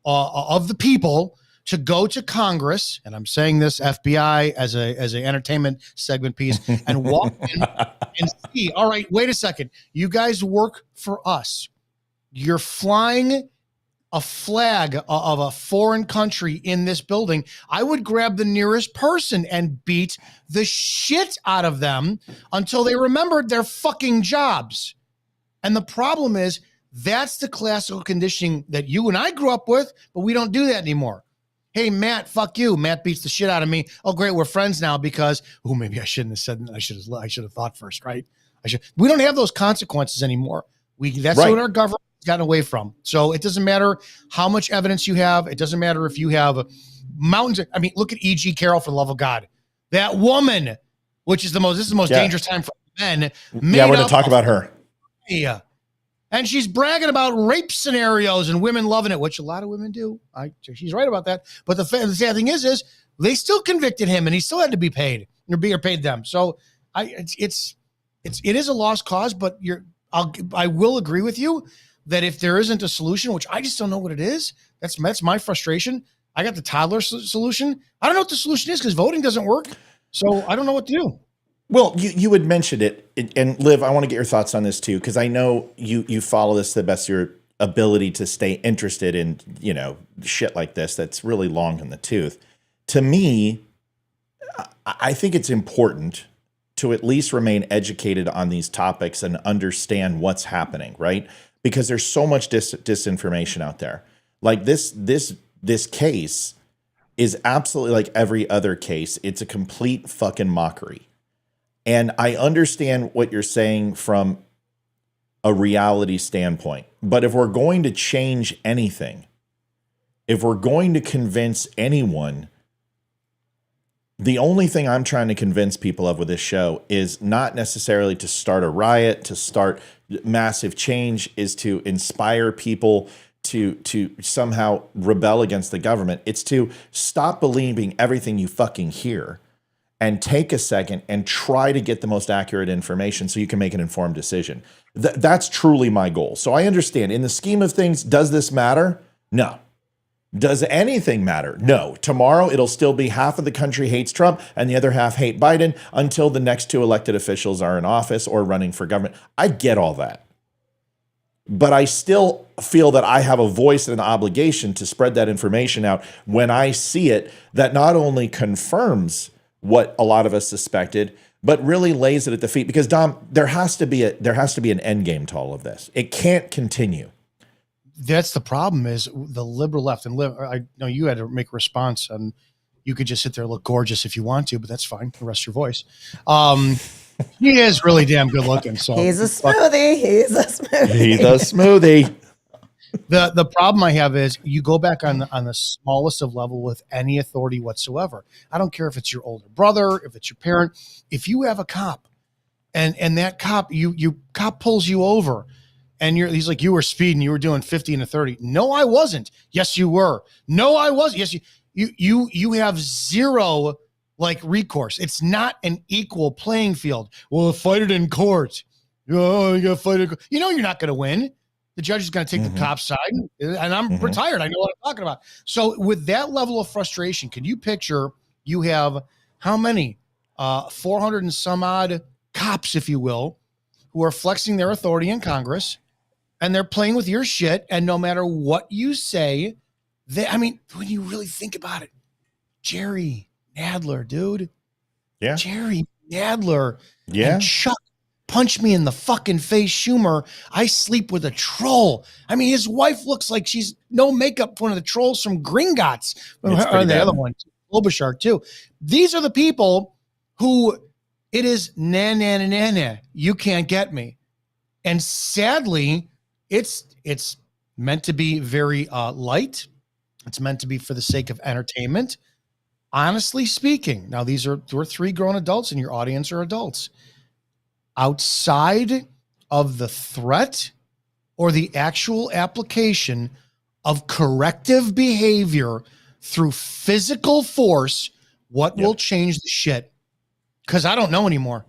of the people to go to Congress, and I'm saying this FBI as a entertainment segment piece, and walk in and see, all right, wait a second, you guys work for us. You're flying a flag of a foreign country in this building. I would grab the nearest person and beat the shit out of them until they remembered their fucking jobs. And the problem is, that's the classical conditioning that you and I grew up with, but we don't do that anymore. Hey, Matt, fuck you. Matt beats the shit out of me. Oh, great, we're friends now because, maybe I shouldn't have said that. I should have thought first, right? We don't have those consequences anymore. That's right. What our government has gotten away from. So it doesn't matter how much evidence you have. It doesn't matter if you have mountains. I mean, look at E.G. Carrol, for the love of God. That woman, this is the most dangerous time for men. Yeah, we're going to talk about her. Yeah. And she's bragging about rape scenarios and women loving it, which a lot of women do. She's right about that. But the sad thing is they still convicted him, and he still had to be paid or paid them. So it is a lost cause. But I will agree with you that if there isn't a solution, which I just don't know what it is, that's my frustration. I got the toddler solution. I don't know what the solution is because voting doesn't work. So I don't know what to do. Well, you had mentioned it, and Liv, I want to get your thoughts on this too, because I know you follow this to the best of your ability to stay interested in, shit like this that's really long in the tooth. To me, I think it's important to at least remain educated on these topics and understand what's happening, right? Because there's so much disinformation out there. Like this case is absolutely like every other case. It's a complete fucking mockery. And I understand what you're saying from a reality standpoint. But if we're going to change anything, if we're going to convince anyone, the only thing I'm trying to convince people of with this show is not necessarily to start a riot, to start massive change, is to inspire people to somehow rebel against the government. It's to stop believing everything you fucking hear and take a second and try to get the most accurate information so you can make an informed decision. That's truly my goal. So I understand, in the scheme of things, does this matter? No. Does anything matter? No. Tomorrow, it'll still be half of the country hates Trump and the other half hate Biden until the next two elected officials are in office or running for government. I get all that. But I still feel that I have a voice and an obligation to spread that information out when I see it, that not only confirms what a lot of us suspected, but really lays it at the feet. Because Dom, there has to be an end game to all of this. It can't continue. That's the problem, is the liberal left. And I know you had to make a response, and you could just sit there and look gorgeous if you want to, but that's fine. Rest your voice. He is really damn good looking. So he's a smoothie. He's a smoothie. He's a smoothie. The problem I have is you go back on the smallest of level with any authority whatsoever. I don't care if it's your older brother, if it's your parent. If you have a cop and that cop, cop pulls you over and he's like, you were speeding, you were doing 50 and a 30. No, I wasn't. Yes, you were. No, I wasn't. Yes, you have zero recourse. It's not an equal playing field. Well, fight it in court. Oh, you got to fight it. You're not going to win. The judge is going to take the cop's side, and I'm retired. I know what I'm talking about. So with that level of frustration, can you picture you have how many 400 and some odd cops, if you will, who are flexing their authority in Congress, and they're playing with your shit, and no matter what you say, when you really think about it, Jerry Nadler, dude. Yeah. Jerry Nadler. Yeah. And Chuck, punch me in the fucking face, Schumer. I sleep with a troll. I mean, his wife looks like she's no makeup, one of the trolls from Gringotts. Or the other one, Klobuchar, too. These are the people who it is na. You can't get me. And sadly, it's meant to be very light. It's meant to be for the sake of entertainment. Honestly speaking, now we're 3 grown adults and your audience are adults. Outside of the threat or the actual application of corrective behavior through physical force, what will change the shit? Because I don't know anymore.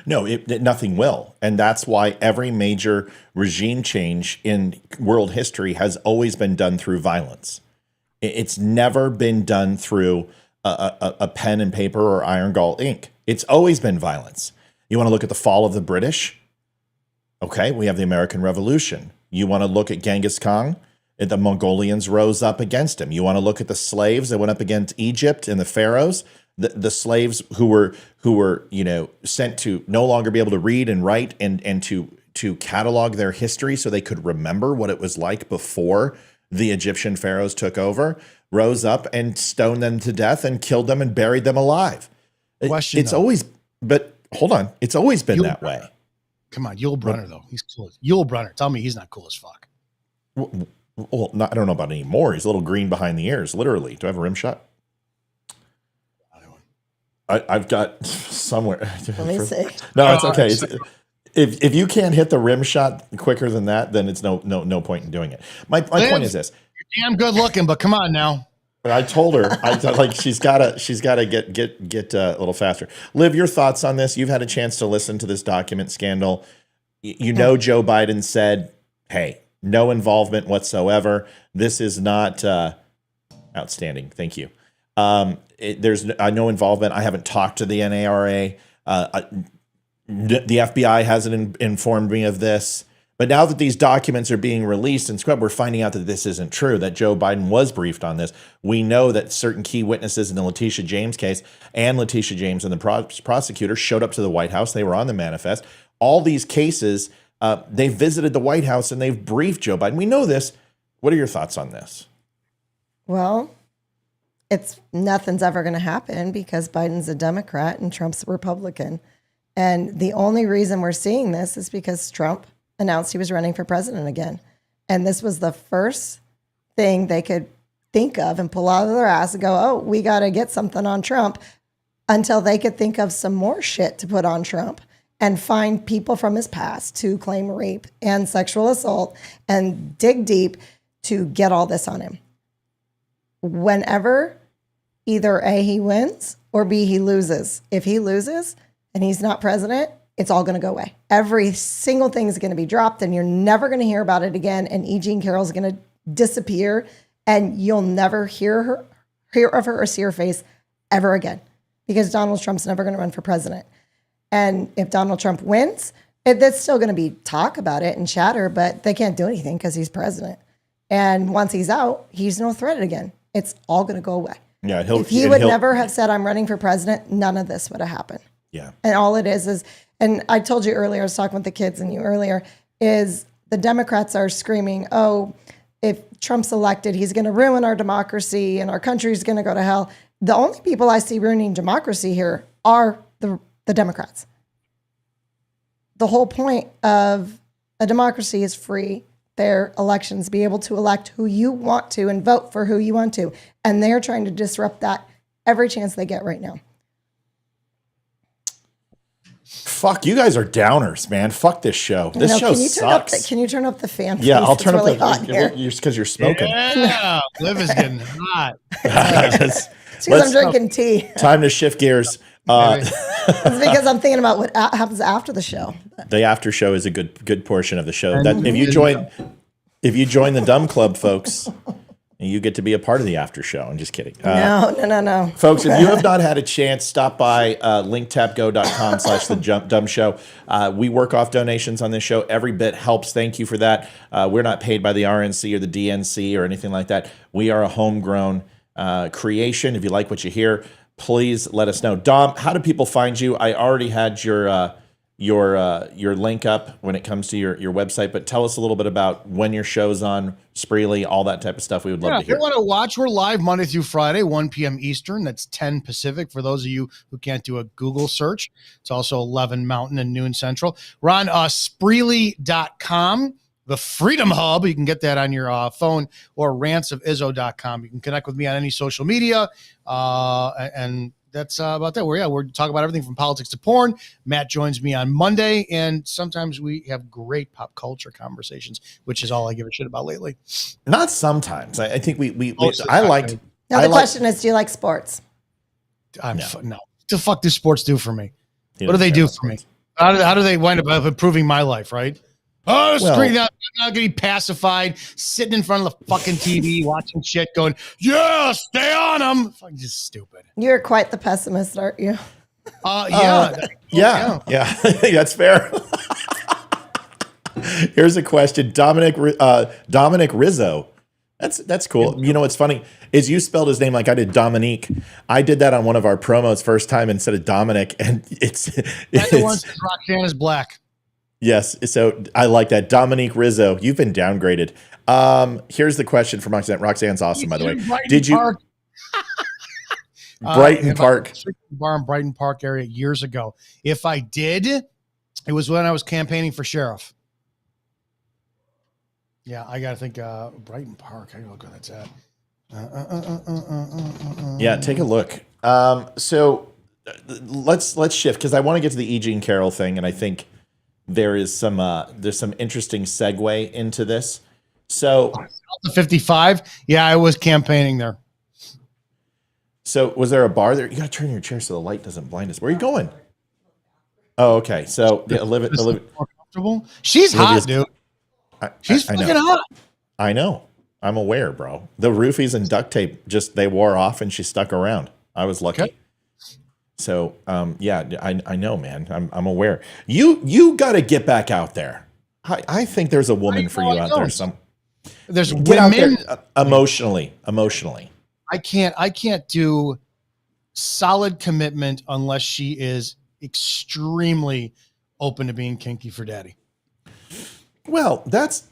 No, nothing will. And that's why every major regime change in world history has always been done through violence. It's never been done through a pen and paper or iron gall ink. It's always been violence. You want to look at the fall of the British? Okay, we have the American Revolution. You want to look at Genghis Khan? The Mongolians rose up against him. You want to look at the slaves that went up against Egypt and the pharaohs? The slaves who were sent to no longer be able to read and write and to catalog their history so they could remember what it was like before the Egyptian pharaohs took over, rose up and stoned them to death and killed them and buried them alive. It's always been that way. Come on, Yul Brynner, though. He's cool. Yul Brynner. Tell me he's not cool as fuck. Well, I don't know about anymore. He's a little green behind the ears, literally. Do I have a rim shot? I've got somewhere. Let me see. No, it's okay. If you can't hit the rim shot quicker than that, then it's no point in doing it. My point is this: you're damn good looking, but come on now. I told her, she's gotta get a little faster. Liv, your thoughts on this? You've had a chance to listen to this document scandal. Joe Biden said, "Hey, no involvement whatsoever. This is not outstanding. Thank you." There's no involvement. I haven't talked to the NARA. The FBI hasn't informed me of this. But now that these documents are being released and scrubbed, we're finding out that this isn't true, that Joe Biden was briefed on this. We know that certain key witnesses in the Letitia James case and Letitia James and the prosecutor showed up to the White House. They were on the manifest. All these cases, they visited the White House and they've briefed Joe Biden. We know this. What are your thoughts on this? Well, nothing's ever going to happen because Biden's a Democrat and Trump's a Republican. And the only reason we're seeing this is because Trump announced he was running for president again. And this was the first thing they could think of and pull out of their ass and go, oh, we got to get something on Trump, until they could think of some more shit to put on Trump and find people from his past to claim rape and sexual assault and dig deep to get all this on him. Whenever either A, he wins, or B, he loses. If he loses and he's not president, it's all going to go away. Every single thing is going to be dropped and you're never going to hear about it again. And E. Jean Carroll's going to disappear and you'll never hear of her or see her face ever again, because Donald Trump's never going to run for president. And if Donald Trump wins, there's still going to be talk about it and chatter, but they can't do anything because he's president. And once he's out, he's no threat again. It's all going to go away. Yeah, if he would never have said, I'm running for president, none of this would have happened. Yeah. And all it is, and I told you earlier, I was talking with the kids and you earlier, is the Democrats are screaming, oh, if Trump's elected, he's going to ruin our democracy and our country's going to go to hell. The only people I see ruining democracy here are the Democrats. The whole point of a democracy is free, fair elections, be able to elect who you want to and vote for who you want to. And they're trying to disrupt that every chance they get right now. Fuck, you guys are downers, man. Fuck this show. This show sucks. Can you turn up the fan? Yeah, please? I'll turn really up because you're smoking. Yeah, Liv is getting hot. It's because I'm drinking tea. Time to shift gears. It's because I'm thinking about what happens after the show. The after show is a good portion of the show. That if you join If you join the Dumb Club, folks, you get to be a part of the after show. I'm just kidding. No. Folks, if you have not had a chance, stop by linktapgo.com/the Dumb Show. We work off donations on this show. Every bit helps. Thank you for that. We're not paid by the RNC or the DNC or anything like that. We are a homegrown creation. If you like what you hear, please let us know. Dom, how do people find you? I already had your link up when it comes to your website, but tell us a little bit about when your show's on, Spreely, all that type of stuff. We would love to hear. If you want to watch, we're live Monday through Friday, 1 p.m. Eastern. That's 10 Pacific for those of you who can't do a Google search. It's also 11 Mountain and noon Central. We're on Spreely.com, the Freedom Hub. You can get that on your phone, or rantsofizzo.com. You can connect with me on any social media, and that's about that. We're talking about everything from politics to porn. Matt joins me on Monday, and sometimes we have great pop culture conversations, which is all I give a shit about lately. Not sometimes. I think we I liked. Now the question is, do you like sports? No. The fuck do sports do for me? What do they do for me? How do they wind up improving my life? Right? Oh, screen out, not getting pacified, sitting in front of the fucking TV, watching shit, going, yeah, stay on them. Fucking just stupid. You're quite the pessimist, aren't you? Yeah, that's fair. Here's a question, Dominic Rizzo. That's cool. You know what's funny is you spelled his name like I did, Dominique. I did that on one of our promos first time instead of Dominic, and it's the one says Roxanne is black. Yes, so I like that. Dominique Rizzo, you've been downgraded. Here's the question from Roxanne. Roxanne's awesome, by the way. Did you Brighton Park bar in Brighton Park area years ago? If I did, it was when I was campaigning for sheriff. Yeah, I gotta think. Brighton Park. I gotta look where that's at. Yeah, take a look. So let's shift, because I want to get to the E. Jean Carroll thing, and I think there's some interesting segue into this. So the 55. Yeah, I was campaigning there. So was there a bar there? You got to turn your chair so the light doesn't blind us. Where are you going? Oh, okay. So Olivia, more comfortable. She's hot, dude. She's fucking hot. I know. I'm aware, bro. The roofies and duct tape they wore off, and she stuck around. I was lucky. Okay. So, yeah, I know, man. I'm aware. You got to get back out there. I think there's a woman for you out there. There's get women out there emotionally. I can't do solid commitment unless she is extremely open to being kinky for daddy. Well,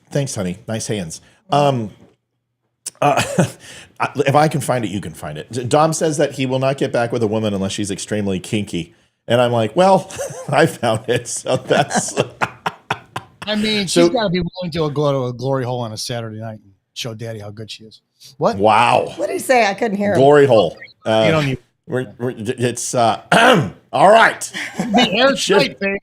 thanks, honey. Nice hands. If I can find it, you can find it. Dom says that he will not get back with a woman unless she's extremely kinky. And I'm like, well, I found it. So that's. I mean, she's got to be willing to go to a glory hole on a Saturday night and show daddy how good she is. What? Wow. What did he say? I couldn't hear him. Glory hole. You don't need. It's all right. The airtight, baby.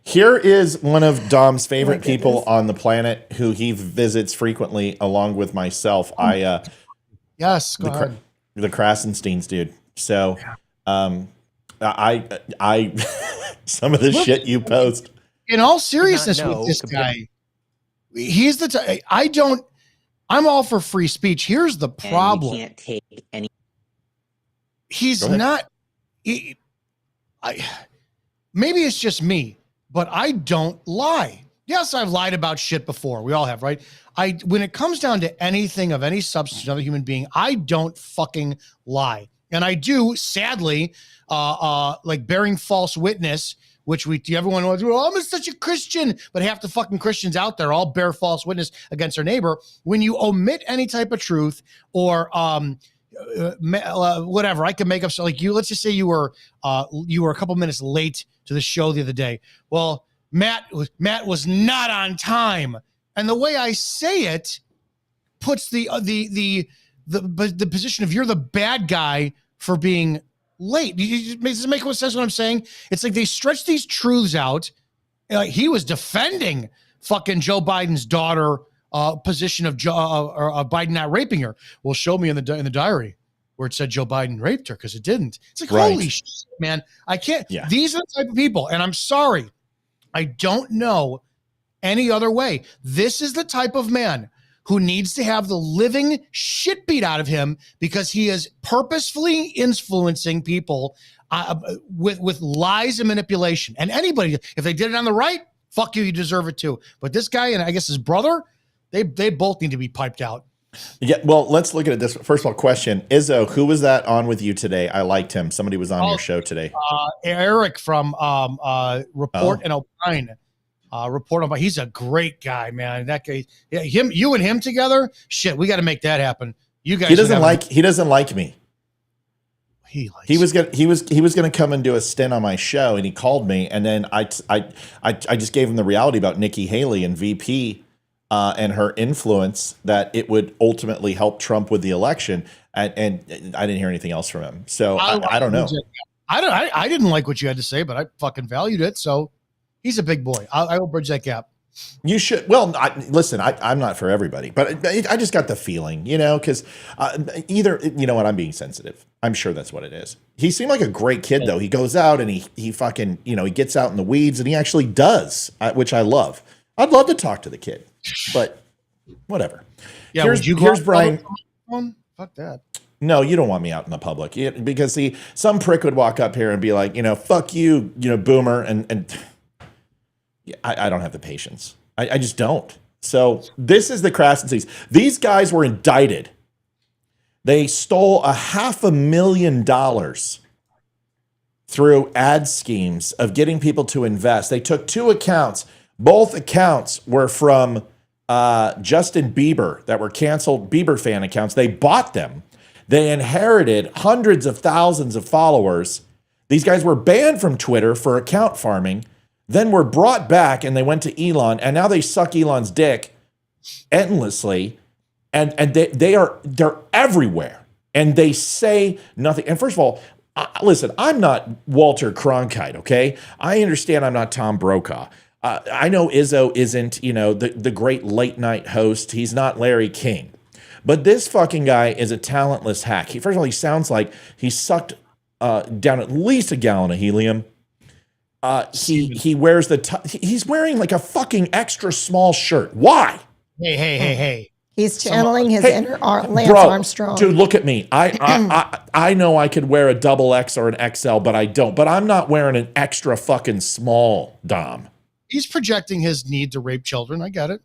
Here is one of Dom's favorite people on the planet who he visits frequently, along with myself. Yes, go ahead. The Krasensteins, dude. So, I some of the shit you post. In all seriousness, with this guy, he's the I'm all for free speech. Here's the problem. You can't take any. He's not. Maybe it's just me. But I don't lie. Yes, I've lied about shit before. We all have, right? When it comes down to anything of any substance, another human being, I don't fucking lie. And I do, sadly, like bearing false witness, which everyone wants to, I'm such a Christian, but half the fucking Christians out there all bear false witness against their neighbor. When you omit any type of truth or whatever, I can make up. So like let's just say you were a couple minutes late to the show the other day. Well, Matt was not on time, and the way I say it puts the position of you're the bad guy for being late. Does it make sense what I'm saying? It's like they stretch these truths out. Like he was defending fucking Joe Biden's daughter. Position of Biden not raping her. Well, show me in the diary where it said Joe Biden raped her, because it didn't. It's like, holy shit, man. I can't. Yeah. These are the type of people, and I'm sorry. I don't know any other way. This is the type of man who needs to have the living shit beat out of him because he is purposefully influencing people with lies and manipulation. And anybody, if they did it on the right, fuck you, you deserve it too. But this guy and I guess his brother, they both need to be piped out. Yeah, well, let's look at it this. First of all, question: Izzo, who was that on with you today? I liked him. Somebody was on your show today. Eric from Report and Opine. Report on. He's a great guy, man. That guy, yeah, you and him together. Shit, we got to make that happen. You guys. He doesn't like me. He was gonna come and do a stint on my show, and he called me, and then I just gave him the reality about Nikki Haley and VP. And her influence that it would ultimately help Trump with the election, and I didn't hear anything else from him. So I don't know. I didn't like what you had to say, but I fucking valued it. So he's a big boy. I will bridge that gap. You should. Well, listen, I'm not for everybody, but I just got the feeling, because either, what, I'm being sensitive. I'm sure that's what it is. He seemed like a great kid, though. He goes out and he fucking, he gets out in the weeds, and he actually does, which I love. I'd love to talk to the kid. But whatever. Yeah, here's Brian. Fuck that. No, you don't want me out in the public because some prick would walk up here and be like, fuck you, boomer, and I don't have the patience. I just don't. So this is the crass disease. These guys were indicted. They stole $500,000 through ad schemes of getting people to invest. They took 2 accounts. Both accounts were from Justin Bieber that were canceled Bieber fan accounts. They bought them. They inherited hundreds of thousands of followers. These guys were banned from Twitter for account farming, then were brought back and they went to Elon, and now they suck Elon's dick endlessly. And they're everywhere, and they say nothing. And first of all, listen, I'm not Walter Cronkite, okay? I understand I'm not Tom Brokaw. I know Izzo isn't, the great late night host. He's not Larry King. But this fucking guy is a talentless hack. First of all, he sounds like he sucked down at least a gallon of helium. He wears he's wearing like a fucking extra small shirt. Why? Hey. He's channeling his inner Lance Armstrong. Dude, look at me. I know I could wear a XXL or an XL, but I don't. But I'm not wearing an extra fucking small, Dom. He's projecting his need to rape children. I get it.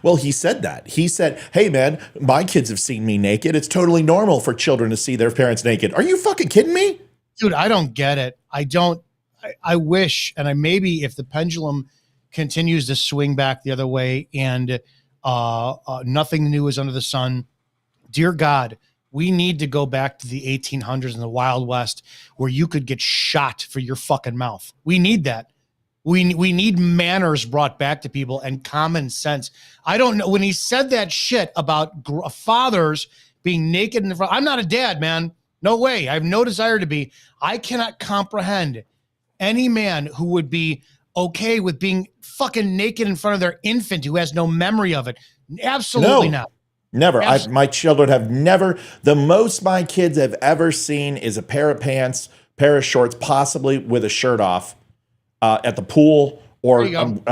Well, he said that. He said, hey, man, my kids have seen me naked. It's totally normal for children to see their parents naked. Are you fucking kidding me? Dude, I don't get it. I wish, and maybe if the pendulum continues to swing back the other way and nothing new is under the sun, dear God, we need to go back to the 1800s and the Wild West where you could get shot for your fucking mouth. We need that. We need manners brought back to people and common sense. I don't know. When he said that shit about fathers being naked in the front, I'm not a dad, man. No way. I have no desire to be. I cannot comprehend any man who would be okay with being fucking naked in front of their infant who has no memory of it. Absolutely not. Never. My children have never. The most my kids have ever seen is a pair of pants, pair of shorts, possibly with a shirt off. At the pool or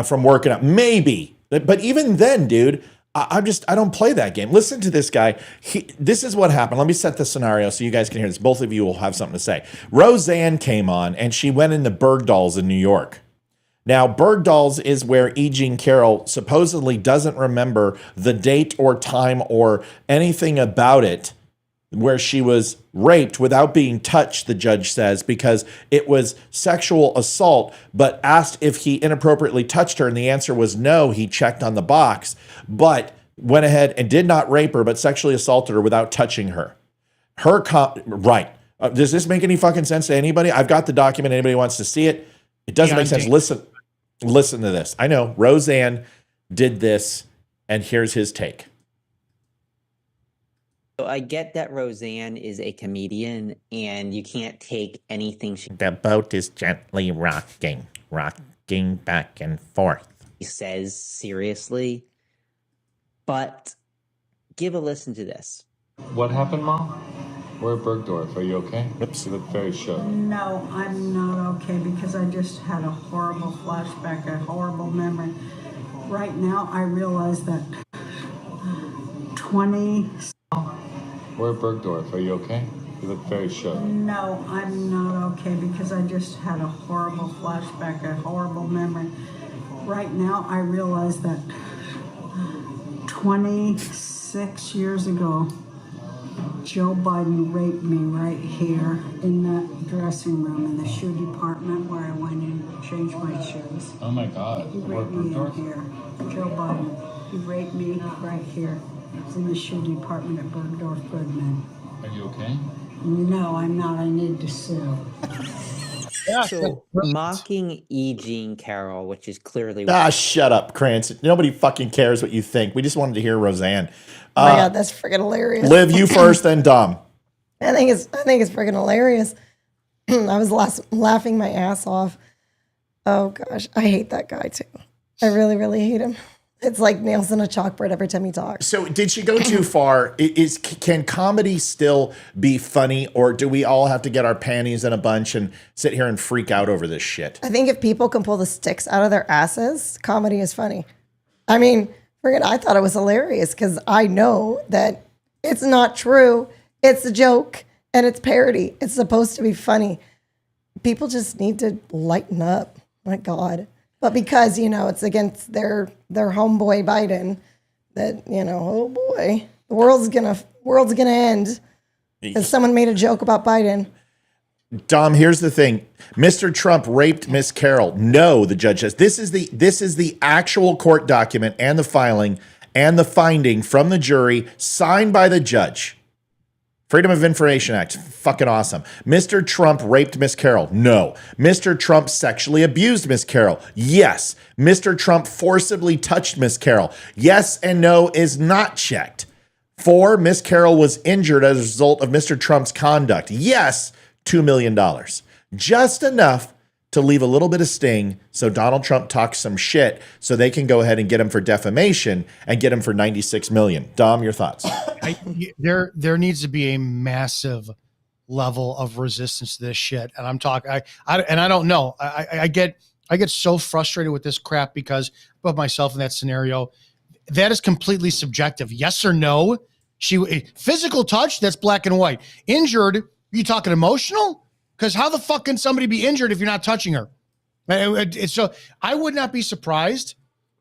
from working out, maybe. But even then, dude, I don't play that game. Listen to this guy. This is what happened. Let me set the scenario so you guys can hear this. Both of you will have something to say. Roseanne came on and she went into Bergdahl's in New York. Now, Bergdahl's is where E. Jean Carrol supposedly doesn't remember the date or time or anything about it, where she was raped without being touched, the judge says, because it was sexual assault, but asked if he inappropriately touched her, and the answer was no. He checked on the box, but went ahead and did not rape her, but sexually assaulted her without touching her. Right. Does this make any fucking sense to anybody? I've got the document. Anybody wants to see it? It doesn't make sense. Listen to this. I know Roseanne did this, and here's his take. So I get that Roseanne is a comedian and you can't take anything The boat is gently rocking back and forth. she says seriously, but give a listen to this. What happened, Mom? We're at Bergdorf. Are you okay? Oops. You look very shook. No, I'm not okay because I just had a horrible flashback, a horrible memory. Right now, I realize that 20... We're at Bergdorf. Are you okay? You look very shook. No, I'm not okay because I just had a horrible flashback, a horrible memory. Right now, I realize that 26 years ago, Joe Biden raped me right here in that dressing room in the shoe department where I went in and changed my shoes. Oh my God. He We're at raped me in Bergdorf? here. Joe Biden. He raped me right here. It's in the shoe department at Bergdorf Goodman. Are you okay? No, I'm not. I need to sue. So mocking E. Jean Carroll, which is clearly Shut up, Cranston. Nobody fucking cares what you think. We just wanted to hear Roseanne. Oh my God, that's freaking hilarious. Liv, you first, then Dom. I think it's freaking hilarious. I was laughing my ass off. Oh gosh, I hate that guy too. I really, really hate him. It's like nails in a chalkboard every time he talks. So did she go too far? Can comedy still be funny, or do we all have to get our panties in a bunch and sit here and freak out over this shit? I think if people can pull the sticks out of their asses, comedy is funny. I mean, I thought it was hilarious because I know that it's not true. It's a joke and it's parody. It's supposed to be funny. People just need to lighten up. My God. But because, it's against their homeboy Biden that, oh boy, the world's gonna end because someone made a joke about Biden. Dom, here's the thing. Mr. Trump raped Miss Carrol. No, the judge says. This is the actual court document and the filing and the finding from the jury signed by the judge. Freedom of Information Act. Fucking awesome. Mr. Trump raped Miss Carrol. No. Mr. Trump sexually abused Miss Carrol. Yes. Mr. Trump forcibly touched Miss Carrol. Yes and no is not checked. 4, Miss Carrol was injured as a result of Mr. Trump's conduct. Yes, $2 million. Just enough to leave a little bit of sting so Donald Trump talks some shit so they can go ahead and get him for defamation and get him for $96 million. Dom, your thoughts? There needs to be a massive level of resistance to this shit. And I'm talking, I don't know. I get so frustrated with this crap because I put myself in that scenario. That is completely subjective. Yes or no? Physical touch, that's black and white. Injured, you talking emotional? Because how the fuck can somebody be injured if you're not touching her? So I would not be surprised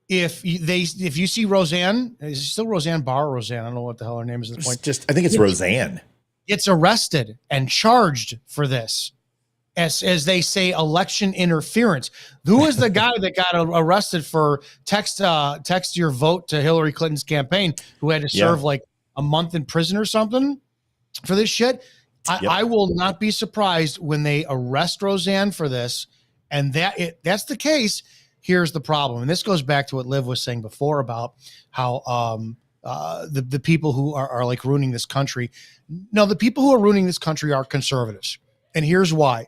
if you see Roseanne. Is it still Roseanne Barr or Roseanne? I don't know what the hell her name is at this point. I think it's Roseanne. Gets arrested and charged for this, as they say, election interference. Who is the guy that got arrested for text your vote to Hillary Clinton's campaign, who had to serve like a month in prison or something for this shit? I will not be surprised when they arrest Roseanne for this. And that's the case. Here's the problem. And this goes back to what Liv was saying before about how the people who are like ruining this country. No, the people who are ruining this country are conservatives. And here's why.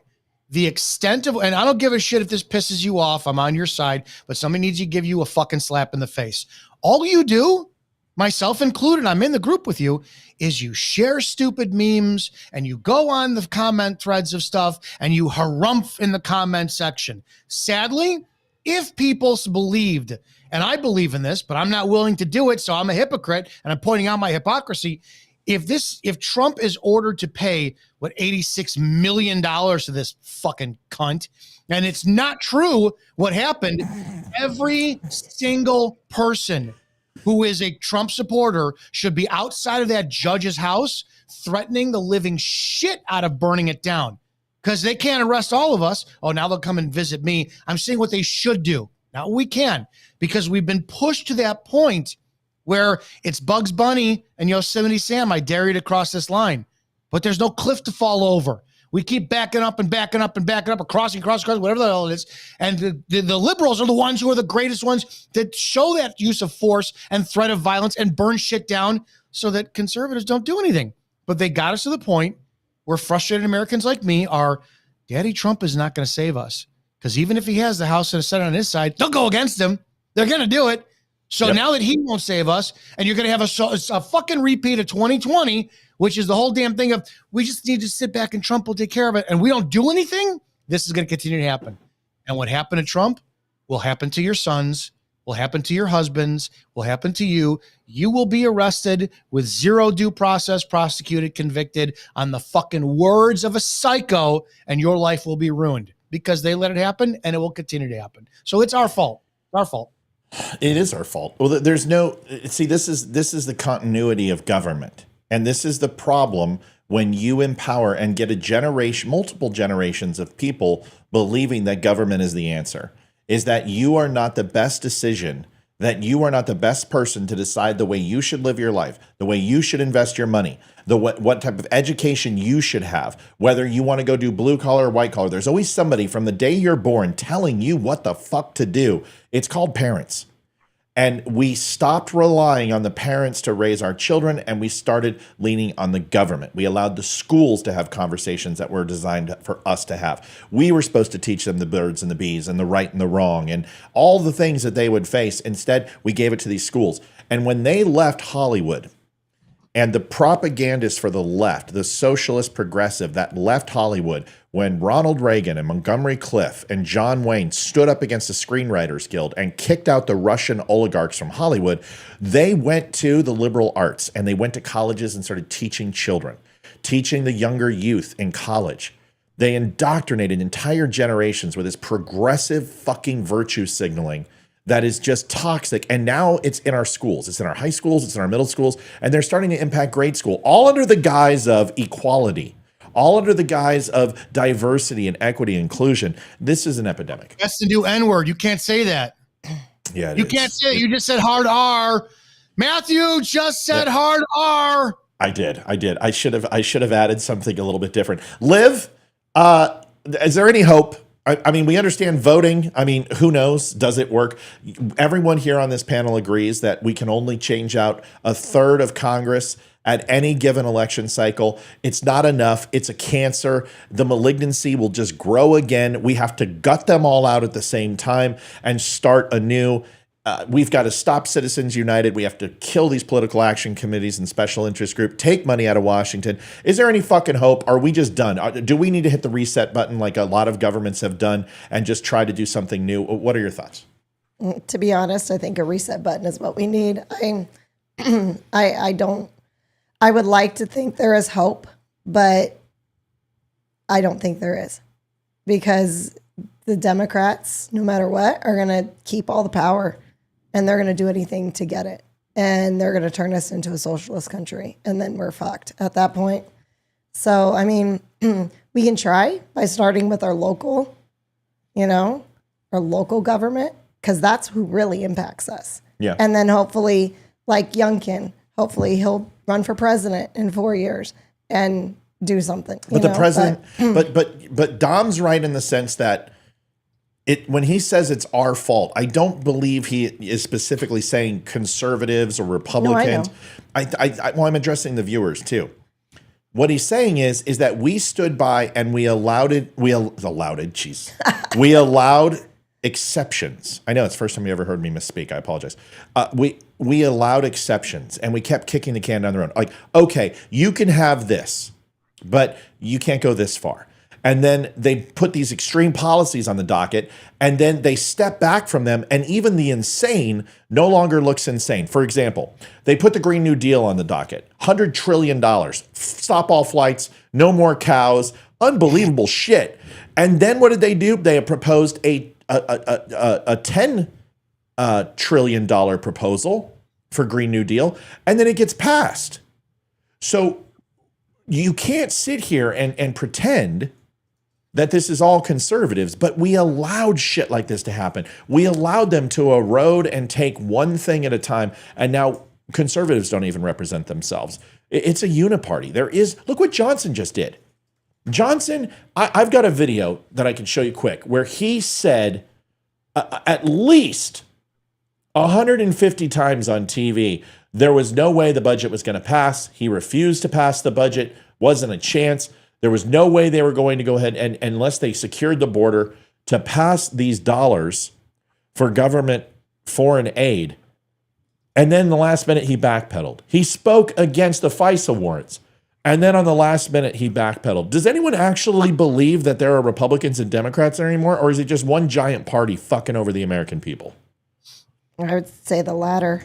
The extent of, and I don't give a shit if this pisses you off. I'm on your side, but somebody needs to give you a fucking slap in the face. All you do, myself included, I'm in the group with you, is you share stupid memes and you go on the comment threads of stuff and you harumph in the comment section. Sadly, if people believed, and I believe in this, but I'm not willing to do it, so I'm a hypocrite and I'm pointing out my hypocrisy. If Trump is ordered to pay $86 million to this fucking cunt, and it's not true what happened, every single person who is a Trump supporter should be outside of that judge's house threatening the living shit out of burning it down, because they can't arrest all of us. Oh, now they'll come and visit me. I'm saying what they should do. Now we can, because we've been pushed to that point where it's Bugs Bunny and Yosemite Sam. I dare you to cross this line, but there's no cliff to fall over. We keep backing up and backing up and backing up, or crossing, whatever the hell it is. And the liberals are the ones who are the greatest ones that show that use of force and threat of violence and burn shit down so that conservatives don't do anything. But they got us to the point where frustrated Americans like me are, Daddy Trump is not going to save us. Because even if he has the House and the Senate on his side, they'll go against him. They're going to do it. So now that he won't save us, and you're going to have a fucking repeat of 2020, which is the whole damn thing of we just need to sit back and Trump will take care of it, and we don't do anything, this is going to continue to happen. And what happened to Trump will happen to your sons, will happen to your husbands, will happen to you. You will be arrested with zero due process, prosecuted, convicted on the fucking words of a psycho, and your life will be ruined because they let it happen, and it will continue to happen. So it's our fault. Our fault. It is our fault. Well, there's no, see, this is the continuity of government. And this is the problem when you empower and get a generation, multiple generations of people believing that government is the answer, is that you are not the best decision, that you are not the best person to decide the way you should live your life, the way you should invest your money, what type of education you should have, whether you want to go do blue collar or white collar. There's always somebody from the day you're born telling you what the fuck to do. It's called parents. And we stopped relying on the parents to raise our children, and we started leaning on the government. We allowed the schools to have conversations that were designed for us to have. We were supposed to teach them the birds and the bees and the right and the wrong and all the things that they would face. Instead, we gave it to these schools. And when they left Hollywood, and the propagandists for the left, the socialist progressive that left Hollywood, when Ronald Reagan and Montgomery Clift and John Wayne stood up against the Screenwriters Guild and kicked out the Russian oligarchs from Hollywood, they went to the liberal arts and they went to colleges and started teaching children, teaching the younger youth in college. They indoctrinated entire generations with this progressive fucking virtue signaling that is just toxic. And now it's in our schools. It's in our high schools. It's in our middle schools. And they're starting to impact grade school, all under the guise of equality, all under the guise of diversity and equity and inclusion. This is an epidemic. That's the new N-word. You can't say that. Yeah, you can't say it. You just said hard R. Matthew just said hard R. I did. I should have added something a little bit different. Liv, is there any hope? I mean, we understand voting. I mean, who knows? Does it work? Everyone here on this panel agrees that we can only change out a third of Congress at any given election cycle. It's not enough. It's a cancer. The malignancy will just grow again. We have to gut them all out at the same time and start anew. We've got to stop Citizens United. We have to kill these political action committees and special interest group, take money out of Washington. Is there any fucking hope? Are we just done? Do we need to hit the reset button like a lot of governments have done and just try to do something new? What are your thoughts? To be honest, I think a reset button is what we need. I would like to think there is hope, but I don't think there is, because the Democrats, no matter what, are going to keep all the power. And they're going to do anything to get it. And they're going to turn us into a socialist country. And then we're fucked at that point. So, I mean, we can try by starting with our local, our local government, because that's who really impacts us. Yeah. And then hopefully, like Youngkin, hopefully he'll run for president in 4 years and do something. But the president, but Dom's right in the sense that when he says it's our fault, I don't believe he is specifically saying conservatives or Republicans. No, well, I'm addressing the viewers too. What he's saying is that we stood by and we allowed exceptions. I know it's the first time you ever heard me misspeak. I apologize. We allowed exceptions and we kept kicking the can down the road. Like, okay, you can have this, but you can't go this far. And then they put these extreme policies on the docket, and then they step back from them, and even the insane no longer looks insane. For example, they put the Green New Deal on the docket, $100 trillion, stop all flights, no more cows, unbelievable shit. And then what did they do? They proposed a $10 trillion proposal for Green New Deal, and then it gets passed. So you can't sit here and pretend that this is all conservatives, but we allowed shit like this to happen. We allowed them to erode and take one thing at a time, and now conservatives don't even represent themselves. It's a uniparty. Look what Johnson just did. Johnson, I've got a video that I can show you quick where he said at least 150 times on TV, there was no way the budget was going to pass. He refused to pass the budget, wasn't a chance. There was no way they were going to go ahead and unless they secured the border to pass these dollars for government foreign aid. And then the last minute he backpedaled. He spoke against the FISA warrants. And then on the last minute he backpedaled. Does anyone actually believe that there are Republicans and Democrats there anymore? Or is it just one giant party fucking over the American people? I would say the latter.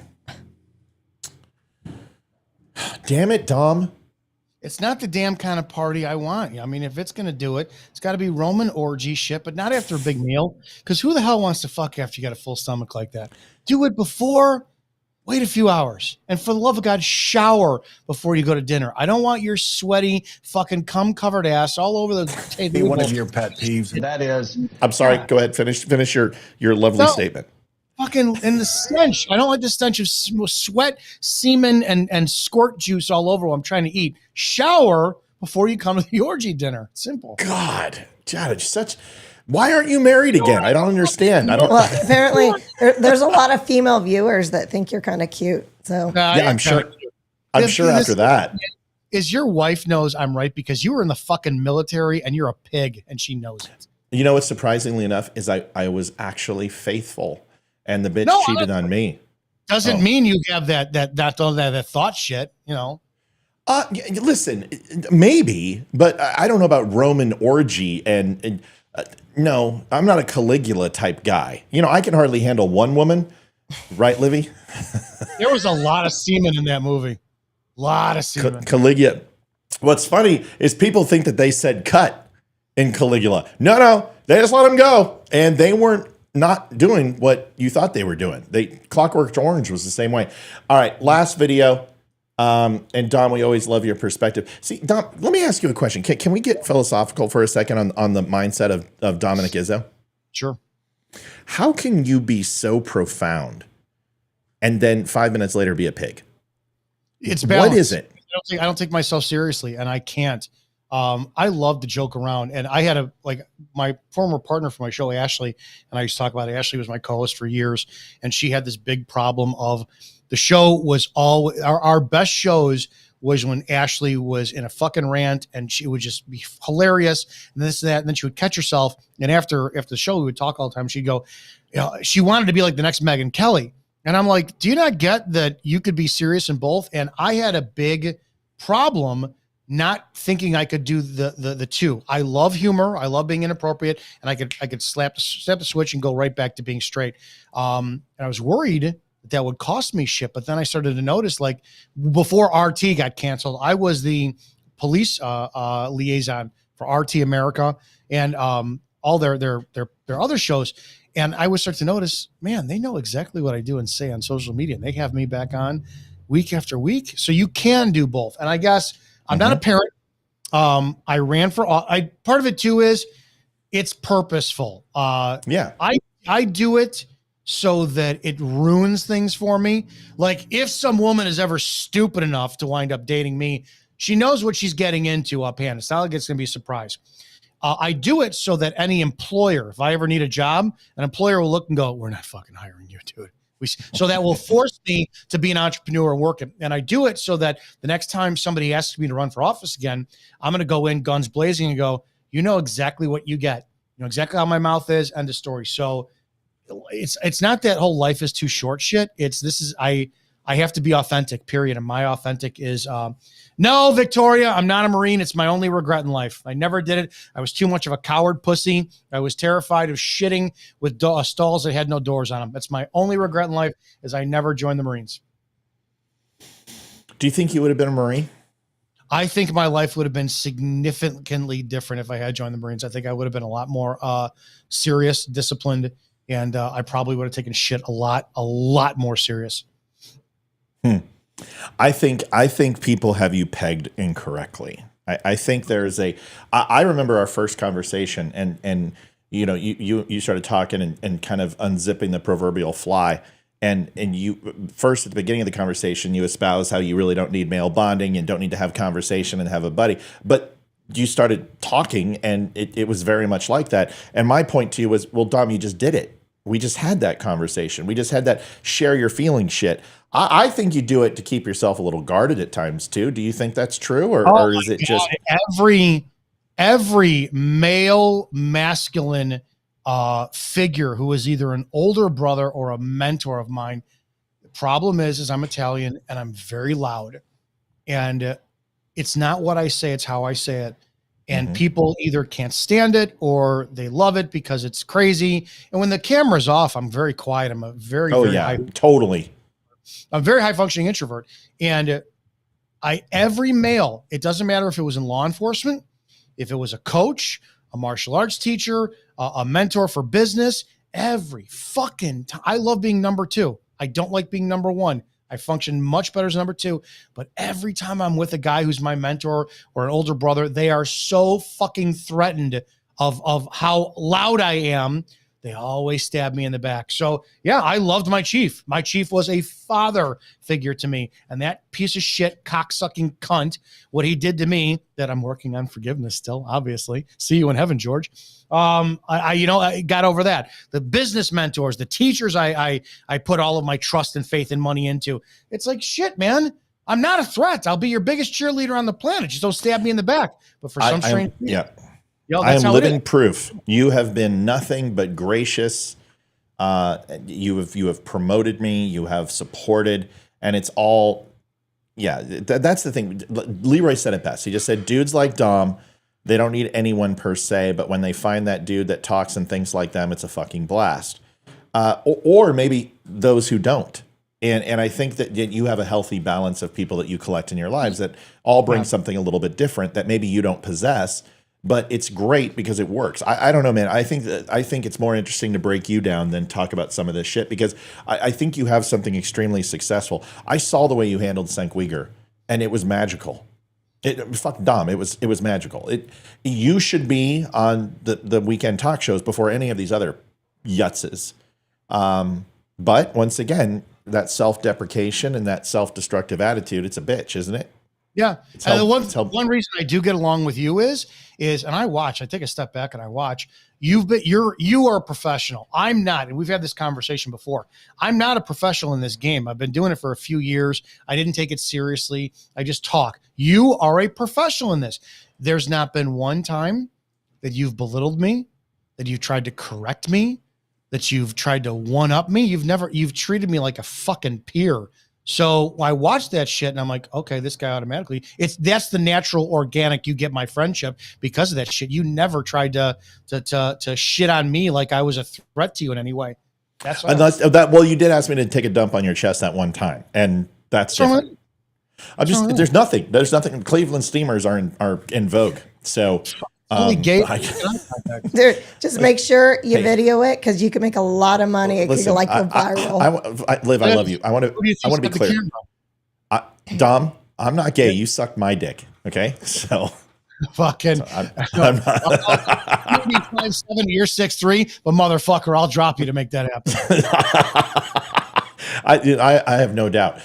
Damn it, Dom. It's not the damn kind of party I want. I mean, if it's going to do it, it's got to be Roman orgy shit, but not after a big meal. Because who the hell wants to fuck after you got a full stomach like that? Do it before. Wait a few hours. And for the love of God, shower before you go to dinner. I don't want your sweaty, fucking cum-covered ass all over the table. One of your pet peeves. That is. I'm sorry. Go ahead. Finish your lovely statement. Fucking in the stench. I don't like the stench of sweat, semen, and squirt juice all over while I'm trying to eat. Shower before you come to the orgy dinner. Simple. God, it's such. Why aren't you married again? I don't understand. Well, apparently there's a lot of female viewers that think you're kind of cute. So yeah, I'm sure. I'm sure after that. Is your wife knows I'm right because you were in the fucking military and you're a pig and she knows it. You know what? Surprisingly enough, is I was actually faithful, and the bitch cheated on me. Doesn't mean you have that thought shit. You know. Listen, maybe, but I don't know about Roman orgy and no, I'm not a Caligula type guy. You know, I can hardly handle one woman, right, Livy? There was a lot of semen in that movie. A lot of semen. Caligula. What's funny is people think that they said cut in Caligula. No, they just let him go, and they weren't not doing what you thought they were doing. Clockwork Orange was the same way. All right, last video. And Dom, we always love your perspective. See, Dom, let me ask you a question. Can we get philosophical for a second on the mindset of Dominic Izzo? Sure. How can you be so profound and then 5 minutes later be a pig? It's balanced. What is it? I don't take myself seriously, and I can't. I love to joke around, and I had my former partner for my show, Ashley, and I used to talk about it. Ashley was my co-host for years, and she had this big problem of the show was all our best shows was when Ashley was in a fucking rant and she would just be hilarious and this and that, and then she would catch herself. And after the show, we would talk all the time. She'd go, she wanted to be like the next Megyn Kelly. And I'm like, do you not get that you could be serious in both? And I had a big problem not thinking I could do the two. I love humor. I love being inappropriate, and I could slap the switch and go right back to being straight. And I was worried that would cost me shit. But then I started to notice, like before RT got canceled, I was the police liaison for RT America and all their other shows. And I would start to notice, man, they know exactly what I do and say on social media. And they have me back on week after week. So you can do both. And I guess I'm not a parent. I ran for part of it too is it's purposeful. Yeah. I do it so that it ruins things for me. Like if some woman is ever stupid enough to wind up dating me, she knows what she's getting into uphand. It's not like it's going to be a surprise. I do it so that any employer, if I ever need a job, an employer will look and go, we're not fucking hiring you, dude. So that will force me to be an entrepreneur and work it. And I do it so that the next time somebody asks me to run for office again, I'm going to go in guns blazing and go, you know exactly what you get. You know exactly how my mouth is, end of story. So it's not that whole life is too short shit. I have to be authentic, period. And my authentic is, no, Victoria, I'm not a Marine. It's my only regret in life. I never did it. I was too much of a coward pussy. I was terrified of shitting with stalls that had no doors on them. That's my only regret in life is I never joined the Marines. Do you think you would have been a Marine? I think my life would have been significantly different if I had joined the Marines. I think I would have been a lot more serious, disciplined, and I probably would have taken shit a lot more serious. I think people have you pegged incorrectly. I think there's I remember our first conversation and you know, you started talking and kind of unzipping the proverbial fly. And you first at the beginning of the conversation, you espouse how you really don't need male bonding and don't need to have conversation and have a buddy. But you started talking and it was very much like that. And my point to you was, well, Dom, you just did it. We just had that conversation. We just had that share your feelings shit. I think you do it to keep yourself a little guarded at times too. Do you think that's true? Or is it just every male masculine figure who is either an older brother or a mentor of mine? The problem is I'm Italian and I'm very loud. And it's not what I say, it's how I say it. And people either can't stand it or they love it because it's crazy. And when the camera's off, I'm very quiet. I'm a very totally. I'm a very high functioning introvert. And every male, it doesn't matter if it was in law enforcement, if it was a coach, a martial arts teacher, a mentor for business, every fucking time. I love being number 2. I don't like being number 1. I function much better as number 2, but every time I'm with a guy who's my mentor or an older brother, they are so fucking threatened of how loud I am. They always stab me in the back. So yeah, I loved my chief. My chief was a father figure to me. And that piece of shit, cocksucking cunt, what he did to me, that I'm working on forgiveness still, obviously. See you in heaven, George. I got over that. The business mentors, the teachers I put all of my trust and faith and money into. It's like, shit, man, I'm not a threat. I'll be your biggest cheerleader on the planet. Just don't stab me in the back. But for some strange reason, I am living proof. You have been nothing but gracious. You have promoted me. You have supported, and it's all, that's the thing. Leroy said it best. He just said, dudes like Dom, they don't need anyone per se, but when they find that dude that talks and thinks like them, it's a fucking blast. Or maybe those who don't. And I think that you have a healthy balance of people that you collect in your lives that all bring something a little bit different that maybe you don't possess. But it's great because it works. I don't know, man. I think it's more interesting to break you down than talk about some of this shit because I think you have something extremely successful. I saw the way you handled Cenk Uyghur, and it was magical. Fuck Dom. It was magical. You should be on the weekend talk shows before any of these other yutzes. But once again, that self-deprecation and that self-destructive attitude, it's a bitch, isn't it? Yeah. And the one reason I do get along with you is, and I take a step back and I watch, you are a professional. I'm not. And we've had this conversation before. I'm not a professional in this game. I've been doing it for a few years. I didn't take it seriously. I just talk. You are a professional in this. There's not been one time that you've belittled me, that you've tried to correct me, that you've tried to one up me. You've treated me like a fucking peer. So I watched that shit and I'm like, okay, this guy automatically, that's the natural organic. You get my friendship because of that shit. You never tried to shit on me like I was a threat to you in any way. Well, you did ask me to take a dump on your chest that one time, and that's different. There's nothing. Cleveland Steamers are in vogue. So just make sure you video it because you can make a lot of money. It could go viral. Liv, I love you. I want to be clear. Dom, I'm not gay. You sucked my dick. Okay, so fucking. I'm not. Maybe 5'7", you're 6'3", but motherfucker, I'll drop you to make that happen. I have no doubt.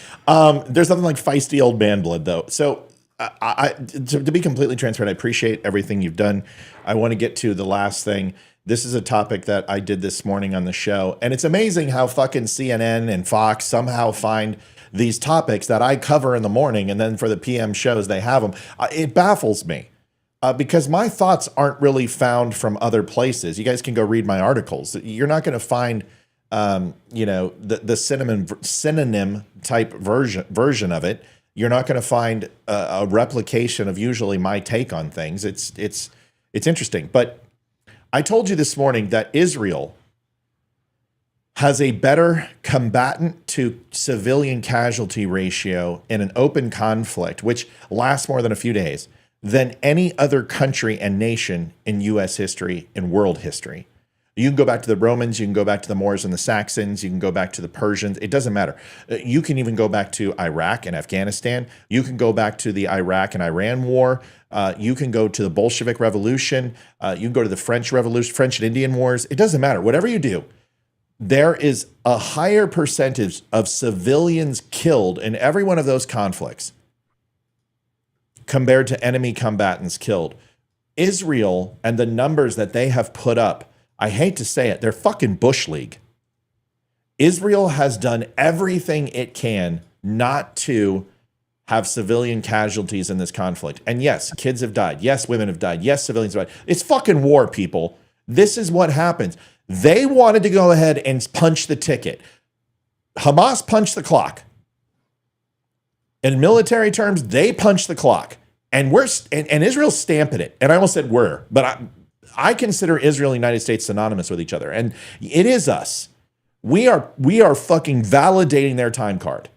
There's nothing like feisty old man blood though. So. To be completely transparent, I appreciate everything you've done. I want to get to the last thing. This is a topic that I did this morning on the show, and it's amazing how fucking CNN and Fox somehow find these topics that I cover in the morning, and then for the PM shows they have them. It baffles me because my thoughts aren't really found from other places. You guys can go read my articles. You're not going to find, the synonym type version of it. You're not going to find a replication of usually my take on things. It's interesting. But I told you this morning that Israel has a better combatant to civilian casualty ratio in an open conflict, which lasts more than a few days, than any other country and nation in U.S. history and world history. You can go back to the Romans, you can go back to the Moors and the Saxons, you can go back to the Persians. It doesn't matter. You can even go back to Iraq and Afghanistan. You can go back to the Iraq and Iran War. You can go to the Bolshevik Revolution. You can go to the French Revolution, French and Indian Wars. It doesn't matter. Whatever you do, there is a higher percentage of civilians killed in every one of those conflicts compared to enemy combatants killed. Israel and the numbers that they have put up, I hate to say it, they're fucking Bush League. Israel has done everything it can not to have civilian casualties in this conflict. And yes, kids have died. Yes, women have died. Yes, civilians have died. It's fucking war, people. This is what happens. They wanted to go ahead and punch the ticket. Hamas punched the clock. In military terms, they punched the clock. And and Israel's stamping it. And I almost said we're, but I consider Israel and the United States synonymous with each other. And it is us. We are fucking validating their time card.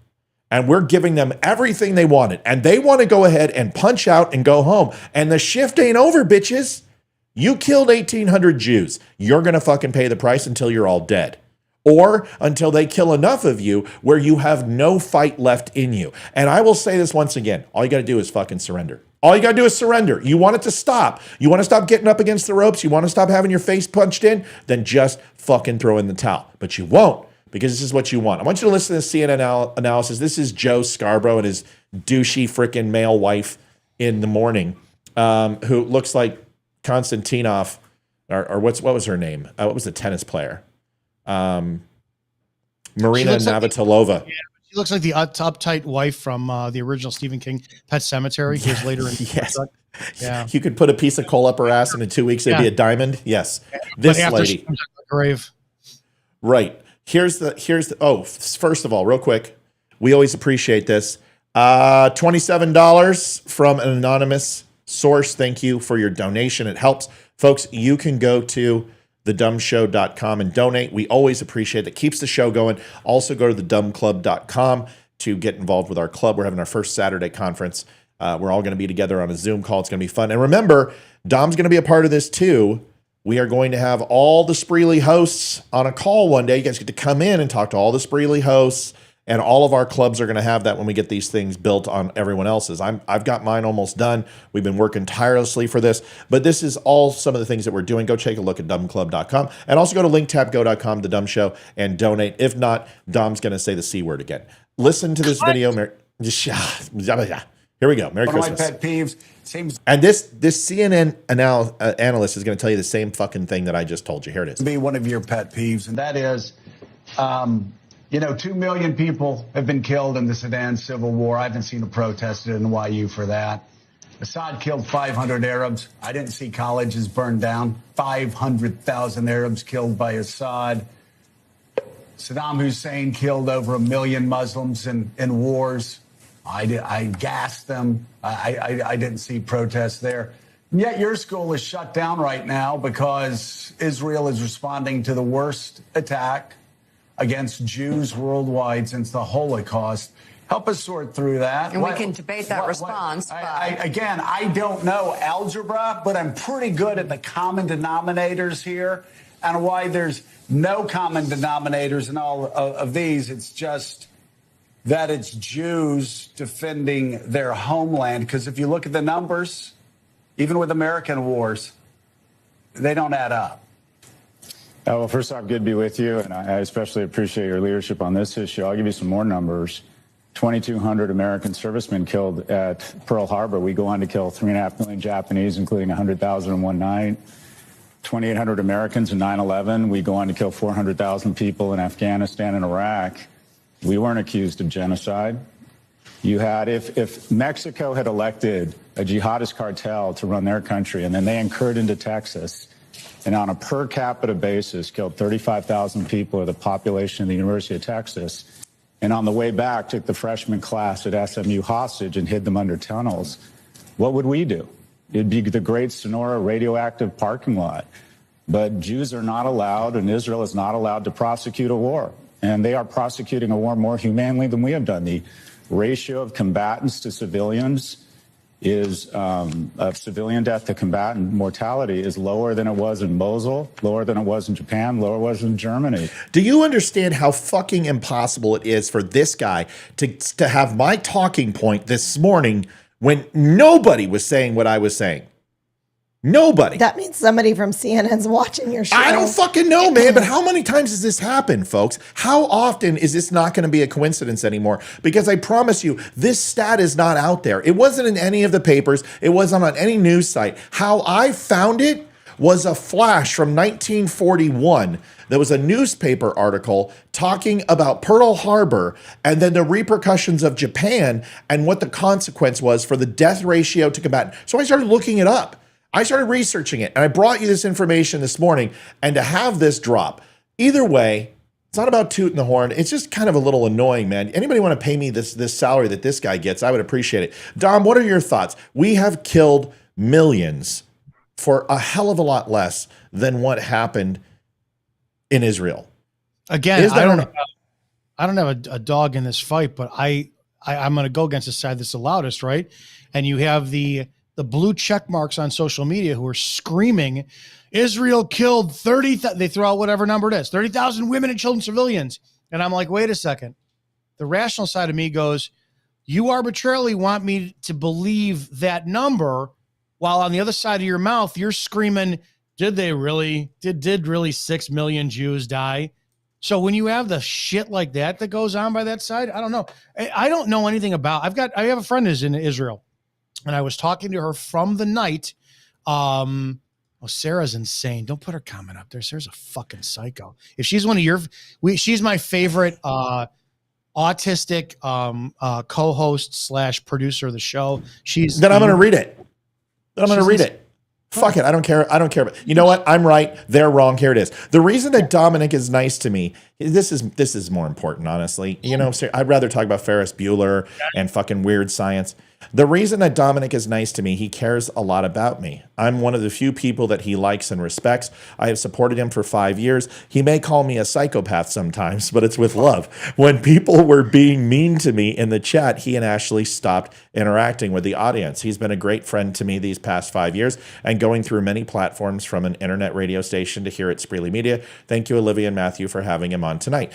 And we're giving them everything they wanted. And they want to go ahead and punch out and go home. And the shift ain't over, bitches. You killed 1,800 Jews. You're going to fucking pay the price until you're all dead. Or until they kill enough of you where you have no fight left in you. And I will say this once again. All you got to do is fucking surrender. All you got to do is surrender. You want it to stop. You want to stop getting up against the ropes. You want to stop having your face punched in. Then just fucking throw in the towel. But you won't, because this is what you want. I want you to listen to this CNN analysis. This is Joe Scarborough and his douchey freaking male wife in the morning, who looks like Konstantinov, or what was her name? What was the tennis player? Marina Navratilova. She looks like the uptight wife from the original Stephen King Pet Cemetery. Who's later in yes. Yeah. You could put a piece of coal up her ass, and in 2 weeks it'd be a diamond. Yes. This lady. She comes out of the grave. Right. Here's the first of all, real quick, we always appreciate this. $27 from an anonymous source. Thank you for your donation. It helps. Folks, you can go to thedumshow.com and donate. We always appreciate it. It keeps the show going. Also go to thedumclub.com to get involved with our club. We're having our first Saturday conference. We're all going to be together on a Zoom call. It's going to be fun. And remember, Dom's going to be a part of this too. We are going to have all the Spreely hosts on a call one day. You guys get to come in and talk to all the Spreely hosts, and all of our clubs are going to have that when we get these things built on everyone else's. I've got mine almost done. We've been working tirelessly for this, but this is all some of the things that we're doing. Go take a look at dumclub.com, and also go to linktapgo.com, The Dumb Show, and donate. If not, Dom's going to say the C word again. Listen to this video. Here we go. Merry Christmas. One of my pet peeves seems and this CNN analyst is going to tell you the same fucking thing that I just told you. Here it is. to be one of your pet peeves, and that is, 2 million people have been killed in the Sudan civil war. I haven't seen a protest at NYU for that. Assad killed 500 Arabs. I didn't see colleges burned down. 500,000 Arabs killed by Assad. Saddam Hussein killed over 1 million Muslims in wars. I gassed them. I didn't see protests there. And yet your school is shut down right now because Israel is responding to the worst attack against Jews worldwide since the Holocaust. Help us sort through that. And we can debate that response. I don't know algebra, but I'm pretty good at the common denominators here and why there's no common denominators in all of these. It's just that it's Jews defending their homeland. Because if you look at the numbers, even with American wars, they don't add up. Well, first off, good to be with you, and I especially appreciate your leadership on this issue. I'll give you some more numbers. 2,200 American servicemen killed at Pearl Harbor. We go on to kill 3.5 million Japanese, including 100,000 in one night. 2,800 Americans in 9/11. We go on to kill 400,000 people in Afghanistan and Iraq. We weren't accused of genocide. You had, if Mexico had elected a jihadist cartel to run their country, and then they incurred into Texas, and on a per capita basis killed 35,000 people, or the population of the University of Texas, and on the way back took the freshman class at SMU hostage and hid them under tunnels, what would we do? It'd be the great Sonora radioactive parking lot. But Jews are not allowed, and Israel is not allowed to prosecute a war. And they are prosecuting a war more humanely than we have done. The ratio of combatants to civilians is of civilian death to combatant mortality is lower than it was in Mosul, lower than it was in Japan, lower than it was in Germany. Do you understand how fucking impossible it is for this guy to have my talking point this morning when nobody was saying what I was saying? Nobody. That means somebody from CNN's watching your show. I don't fucking know, man. But how many times has this happened, folks? How often is this not going to be a coincidence anymore? Because I promise you, this stat is not out there. It wasn't in any of the papers. It wasn't on any news site. How I found it was a flash from 1941. There was a newspaper article talking about Pearl Harbor and then the repercussions of Japan and what the consequence was for the death ratio to combatant. So I started looking it up. I started researching it, and I brought you this information this morning, and to have this drop. Either way, It's not about tooting the horn. It's just kind of a little annoying, man. Anybody want to pay me this salary that this guy gets? I would appreciate it. Dom, what are your thoughts? We have killed millions for a hell of a lot less than what happened in Israel. Again, I don't have a dog in this fight, but I'm going to go against the side that's the loudest, right? And you have the blue check marks on social media who are screaming, Israel killed 30, they throw out whatever number it is, 30,000 women and children, civilians. And I'm like, wait a second. The rational side of me goes, you arbitrarily want me to believe that number, while on the other side of your mouth, you're screaming, did 6 million Jews die? So when you have the shit like that goes on by that side, I don't know. I don't know anything about, I have a friend who's in Israel, and I was talking to her from the night. Sarah's insane. Don't put her comment up there. Sarah's a fucking psycho. If she's one of she's my favorite autistic co-host / producer of the show. Then I'm going to read it. Fuck it. I don't care. You know what? I'm right. They're wrong. Here it is. The reason that Dominic is nice to me, this is more important, honestly. You know, I'd rather talk about Ferris Bueller and fucking weird science. The reason that Dominic is nice to me, he cares a lot about me. I'm one of the few people that he likes and respects. I have supported him for 5 years. He may call me a psychopath sometimes, but it's with love. When people were being mean to me in the chat, he and Ashley stopped interacting with the audience. He's been a great friend to me these past 5 years and going through many platforms from an internet radio station to here at Spreely Media. Thank you, Olivia and Matthew, for having him on tonight.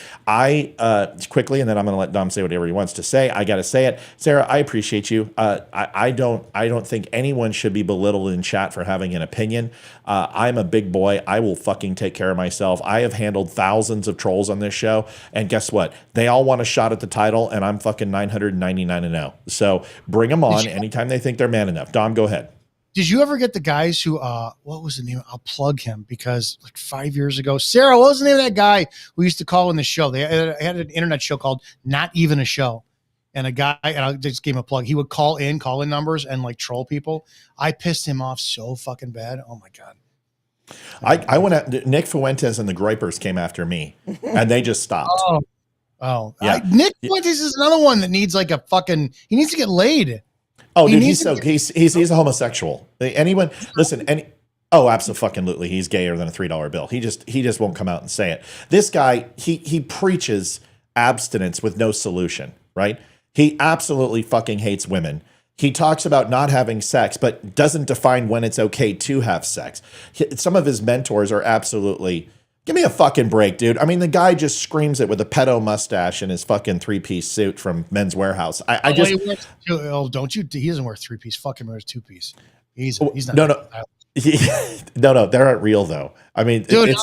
Quickly, and then I'm going to let Dom say whatever he wants to say. I got to say it. Sarah, I appreciate you. I don't think anyone should be belittled in chat for having an opinion. I'm a big boy. I will fucking take care of myself. I have handled thousands of trolls on this show, and guess what? They all want a shot at the title, and I'm fucking 999-0. So bring them on anytime they think they're man enough. Dom, go ahead. Did you ever get the guys who, what was the name? I'll plug him because like 5 years ago, Sarah, what was the name of that guy who used to call in the show? They had an internet show called Not Even a Show. And a guy, and I just gave him a plug. He would call in numbers and like troll people. I pissed him off so fucking bad. Oh my God. I went at Nick Fuentes and the Groypers came after me and they just stopped. Yeah. Nick Fuentes is another one that needs like he needs to get laid. Oh, dude, he's a homosexual. Anyone listen, absolutely. He's gayer than a $3 bill. He just won't come out and say it. This guy, he preaches abstinence with no solution, right? He absolutely fucking hates women. He talks about not having sex, but doesn't define when it's okay to have sex. Some of his mentors are absolutely, give me a fucking break, dude. I mean, the guy just screams it with a pedo mustache and his fucking 3-piece suit from Men's Warehouse. Don't you? He doesn't wear 3-piece. Fucking wears 2-piece. He's not. No, they aren't real though. I mean, dude,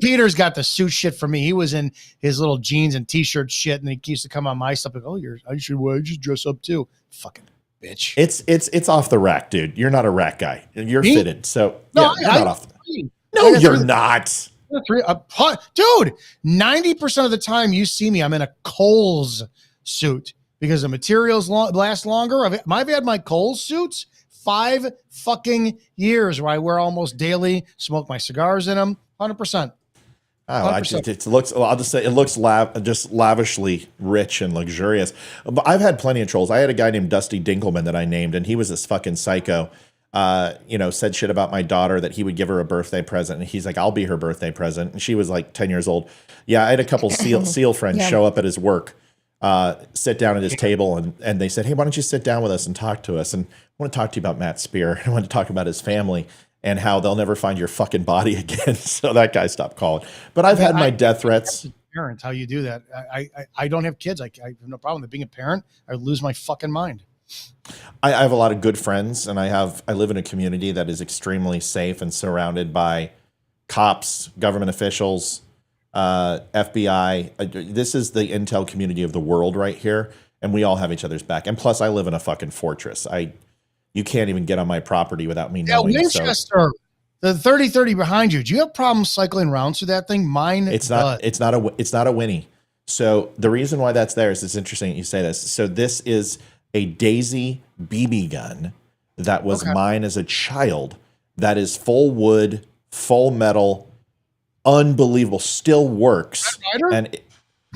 Peter's got the suit shit for me. He was in his little jeans and t-shirt shit, and he used to come on my stuff like, "Oh, I should dress up too." Fucking bitch. It's off the rack, dude. You're not a rack guy. You're fitted, so no, you're not off. No, you're not. Dude, 90% of the time you see me, I'm in a Kohl's suit because the materials last longer. I've had my Kohl's suits 5 fucking years where I wear almost daily, smoke my cigars in them, 100%. Oh, I'll just say it looks just lavishly rich and luxurious. But I've had plenty of trolls. I had a guy named Dusty Dinkelman that I named, and he was this fucking psycho. Said shit about my daughter that he would give her a birthday present, and he's like, "I'll be her birthday present." And she was like 10 years old. Yeah, I had a couple SEAL friends show up at his work, sit down at his table, and they said, "Hey, why don't you sit down with us and talk to us? And I want to talk to you about Matt Spear. I want to talk about his family and how they'll never find your fucking body again." So that guy stopped calling. But I've had my death threats. Parents, how you do that? I don't have kids. I have no problem with being a parent. I would lose my fucking mind. I have a lot of good friends, and I live in a community that is extremely safe and surrounded by cops, government officials, FBI. This is the intel community of the world right here, and we all have each other's back. And plus, I live in a fucking fortress. You can't even get on my property without me knowing. Winchester, the 3030 behind you. Do you have problems cycling around through that thing? Mine. It's not a Winnie. So the reason why that's there is it's interesting that you say this. So this is a Daisy BB gun that was mine as a child. That is full wood, full metal, unbelievable. Still works. Red Ryder? And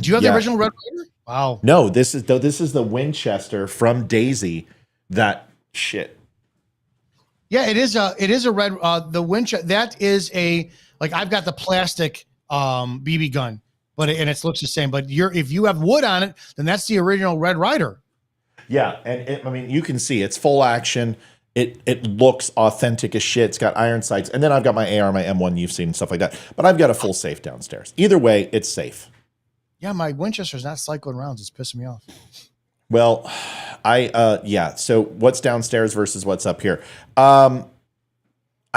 do you have the original Red Ryder? Wow. No, this is the Winchester from Daisy. That shit. Yeah, it is a red the Winchester. That is I've got the plastic BB gun, but it looks the same. But if you have wood on it, then that's the original Red Ryder. Yeah, and you can see it's full action. It looks authentic as shit. It's got iron sights, and then I've got my AR, my M1 you've seen, and stuff like that. But I've got a full safe downstairs. Either way, it's safe. Yeah, my Winchester's not cycling rounds. It's pissing me off. Well, so what's downstairs versus what's up here? I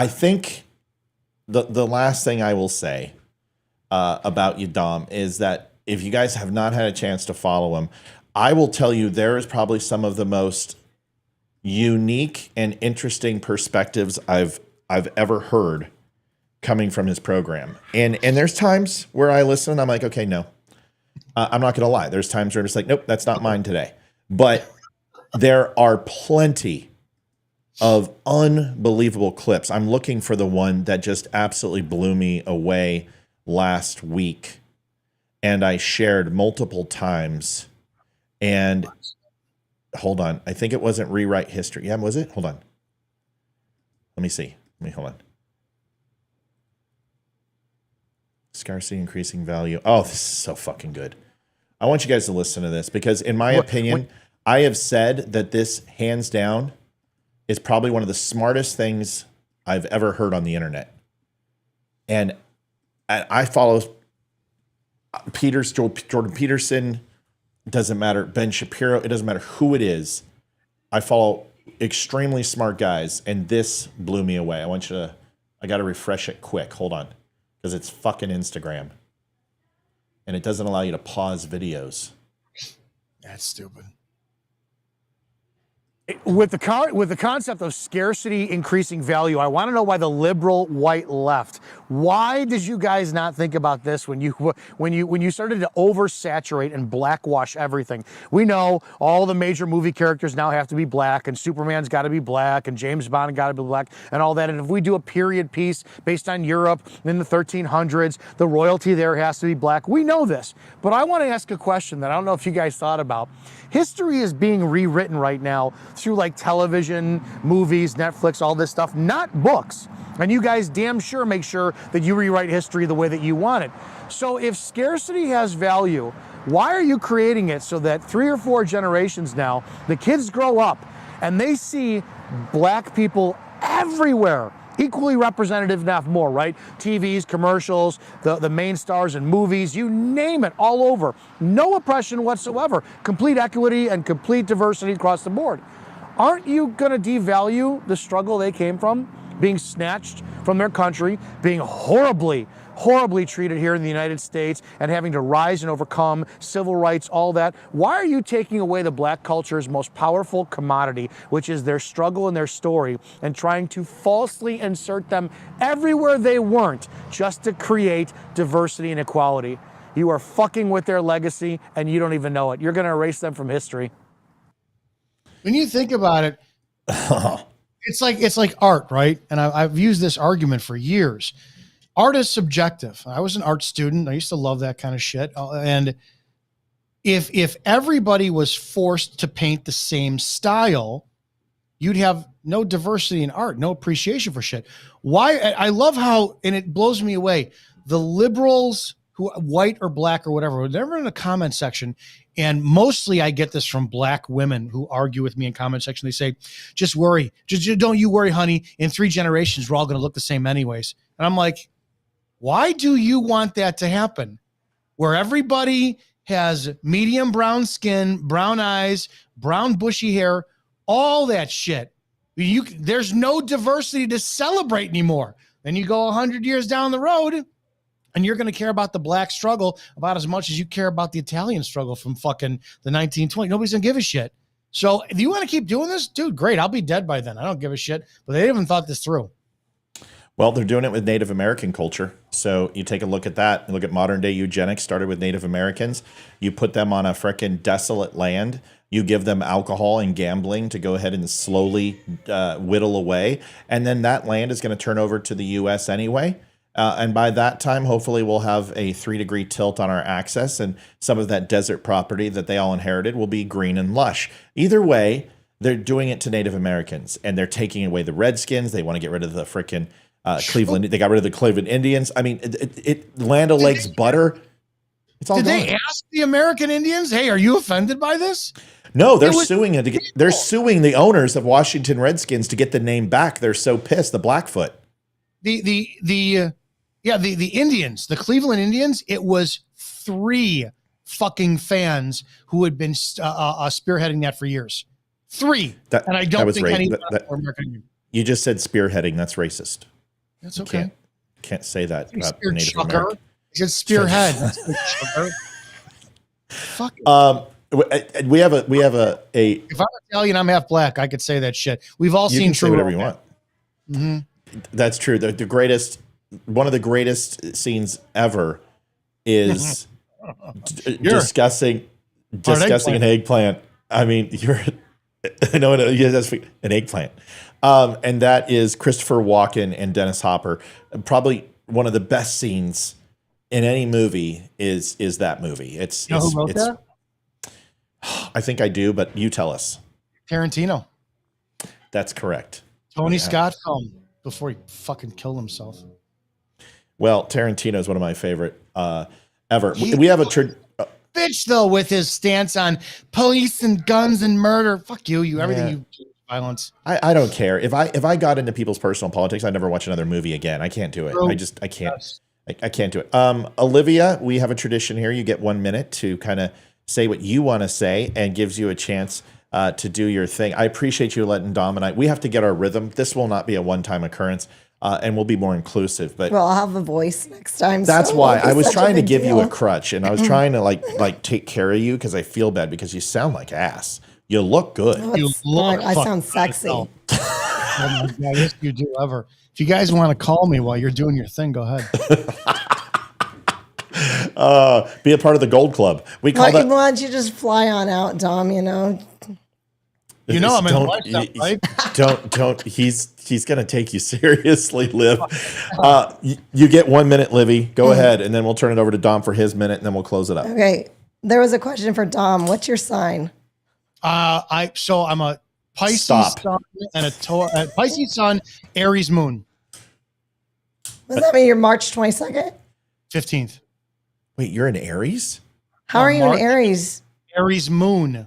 think the last thing I will say about you, Dom, is that if you guys have not had a chance to follow him, I will tell you there is probably some of the most unique and interesting perspectives I've ever heard coming from his program. And there's times where I listen and I'm like, okay, no, I'm not going to lie. There's times where I'm just like, nope, that's not mine today. But there are plenty of unbelievable clips. I'm looking for the one that just absolutely blew me away last week. And I shared multiple times. And hold on. I think it wasn't Rewrite History. Yeah, was it? Hold on. Let me see. Hold on. Scarcity increasing value. Oh, this is so fucking good. I want you guys to listen to this because in my opinion, I have said that this hands down is probably one of the smartest things I've ever heard on the internet. And I follow Jordan Peterson, doesn't matter, Ben Shapiro, it doesn't matter who it is. I follow extremely smart guys, and this blew me away. I got to refresh it quick. Hold on, because it's fucking Instagram. And it doesn't allow you to pause videos. That's stupid. With the concept of scarcity increasing value, I want to know why the liberal white left. Why did you guys not think about this when you started to oversaturate and blackwash everything? We know all the major movie characters now have to be black, and Superman's got to be black, and James Bond got to be black, and all that. And if we do a period piece based on Europe in the 1300s, the royalty there has to be black. We know this, but I want to ask a question that I don't know if you guys thought about. History is being rewritten right now through like television, movies, Netflix, all this stuff, not books. And you guys damn sure make sure that you rewrite history the way that you want it. So if scarcity has value, why are you creating it so that 3 or 4 generations now, the kids grow up and they see black people everywhere? Equally representative, not more, right? TVs, commercials, the main stars in movies, you name it, all over. No oppression whatsoever. Complete equity and complete diversity across the board. Aren't you going to devalue the struggle they came from? Being snatched from their country, being horribly treated here in the United States, and having to rise and overcome civil rights, all that. Why are you taking away the black culture's most powerful commodity, which is their struggle and their story, and trying to falsely insert them everywhere they weren't just to create diversity and equality? You are fucking with their legacy, and you don't even know it. You're going to erase them from history. When you think about it, it's like art, right? And I've used this argument for years. Art is subjective. I was an art student. I used to love that kind of shit. And if everybody was forced to paint the same style, you'd have no diversity in art, no appreciation for shit. Why? I love how, and it blows me away, the liberals, who white or black or whatever, they're in the comment section. And mostly I get this from black women who argue with me in comment section. They say, just don't you worry, honey. In 3 generations, we're all going to look the same anyways. And I'm like, why do you want that to happen? Where everybody has medium brown skin, brown eyes, brown bushy hair, all that shit. There's no diversity to celebrate anymore. Then you go 100 years down the road, and you're going to care about the black struggle about as much as you care about the Italian struggle from fucking the 1920s. Nobody's going to give a shit. So if you want to keep doing this, dude, great. I'll be dead by then. I don't give a shit. But they haven't thought this through. Well, they're doing it with Native American culture. So you take a look at that. You look at modern day eugenics started with Native Americans. You put them on a frickin' desolate land. You give them alcohol and gambling to go ahead and slowly whittle away. And then that land is going to turn over to the U.S. anyway. And by that time, hopefully we'll have a 3-degree tilt on our axis, and some of that desert property that they all inherited will be green and lush. Either way, they're doing it to Native Americans, and they're taking away the Redskins. They want to get rid of the frickin' Cleveland. They got rid of the Cleveland Indians. I mean, Land O'Lakes butter. It's all Did gone. they ask the American Indians, hey, are you offended by this? No, they're suing it. They're suing the owners of Washington Redskins to get the name back. They're so pissed. The Blackfoot. The Indians, the Cleveland Indians, it was 3 fucking fans who had been spearheading that for years. 3. And I don't think any American. You just said spearheading. That's racist. That's okay. Can't say that about Spear Native chucker. American. Just spearhead. Fuck. We have a. If I'm Italian, I'm half black. I could say that shit. We've all You seen can say whatever you want. Mm-hmm. That's true. The greatest, one of the greatest scenes ever is discussing an eggplant. I mean, I know that's an eggplant. And that is Christopher Walken and Dennis Hopper. Probably one of the best scenes in any movie is that movie. Who wrote that? I think I do, but you tell us. Tarantino. That's correct. Tony Scott film before he fucking killed himself. Well, Tarantino is one of my favorite ever. We have a bitch though with his stance on police and guns and murder. Fuck you, everything you do violence. I don't care. If I got into people's personal politics, I'd never watch another movie again. I can't do it. I can't. Yes. I can't do it. Olivia, we have a tradition here. You get 1 minute to kind of say what you want to say, and gives you a chance to do your thing. I appreciate you letting Dom and we have to get our rhythm. This will not be a one-time occurrence, and we'll be more inclusive. But well, I'll have a voice next time. That's why I was trying to give you a crutch, and I was trying to like take care of you because I feel bad because you sound like ass. You look good. I sound sexy. Oh my God, yes, you do ever. If you guys want to call me while you're doing your thing, go ahead. Be a part of the Gold Club. We call that. Why don't you just fly on out, Dom? I'm in the lifestyle, right? Don't. He's gonna take you seriously, Liv. You get 1 minute, Livy. Go ahead, and then we'll turn it over to Dom for his minute, and then we'll close it up. Okay. There was a question for Dom. What's your sign? I'm a Pisces sun and a Pisces sun, Aries moon. Does that mean you're March 22nd? 15th. Wait, you're an Aries? How are you an Aries? Aries moon.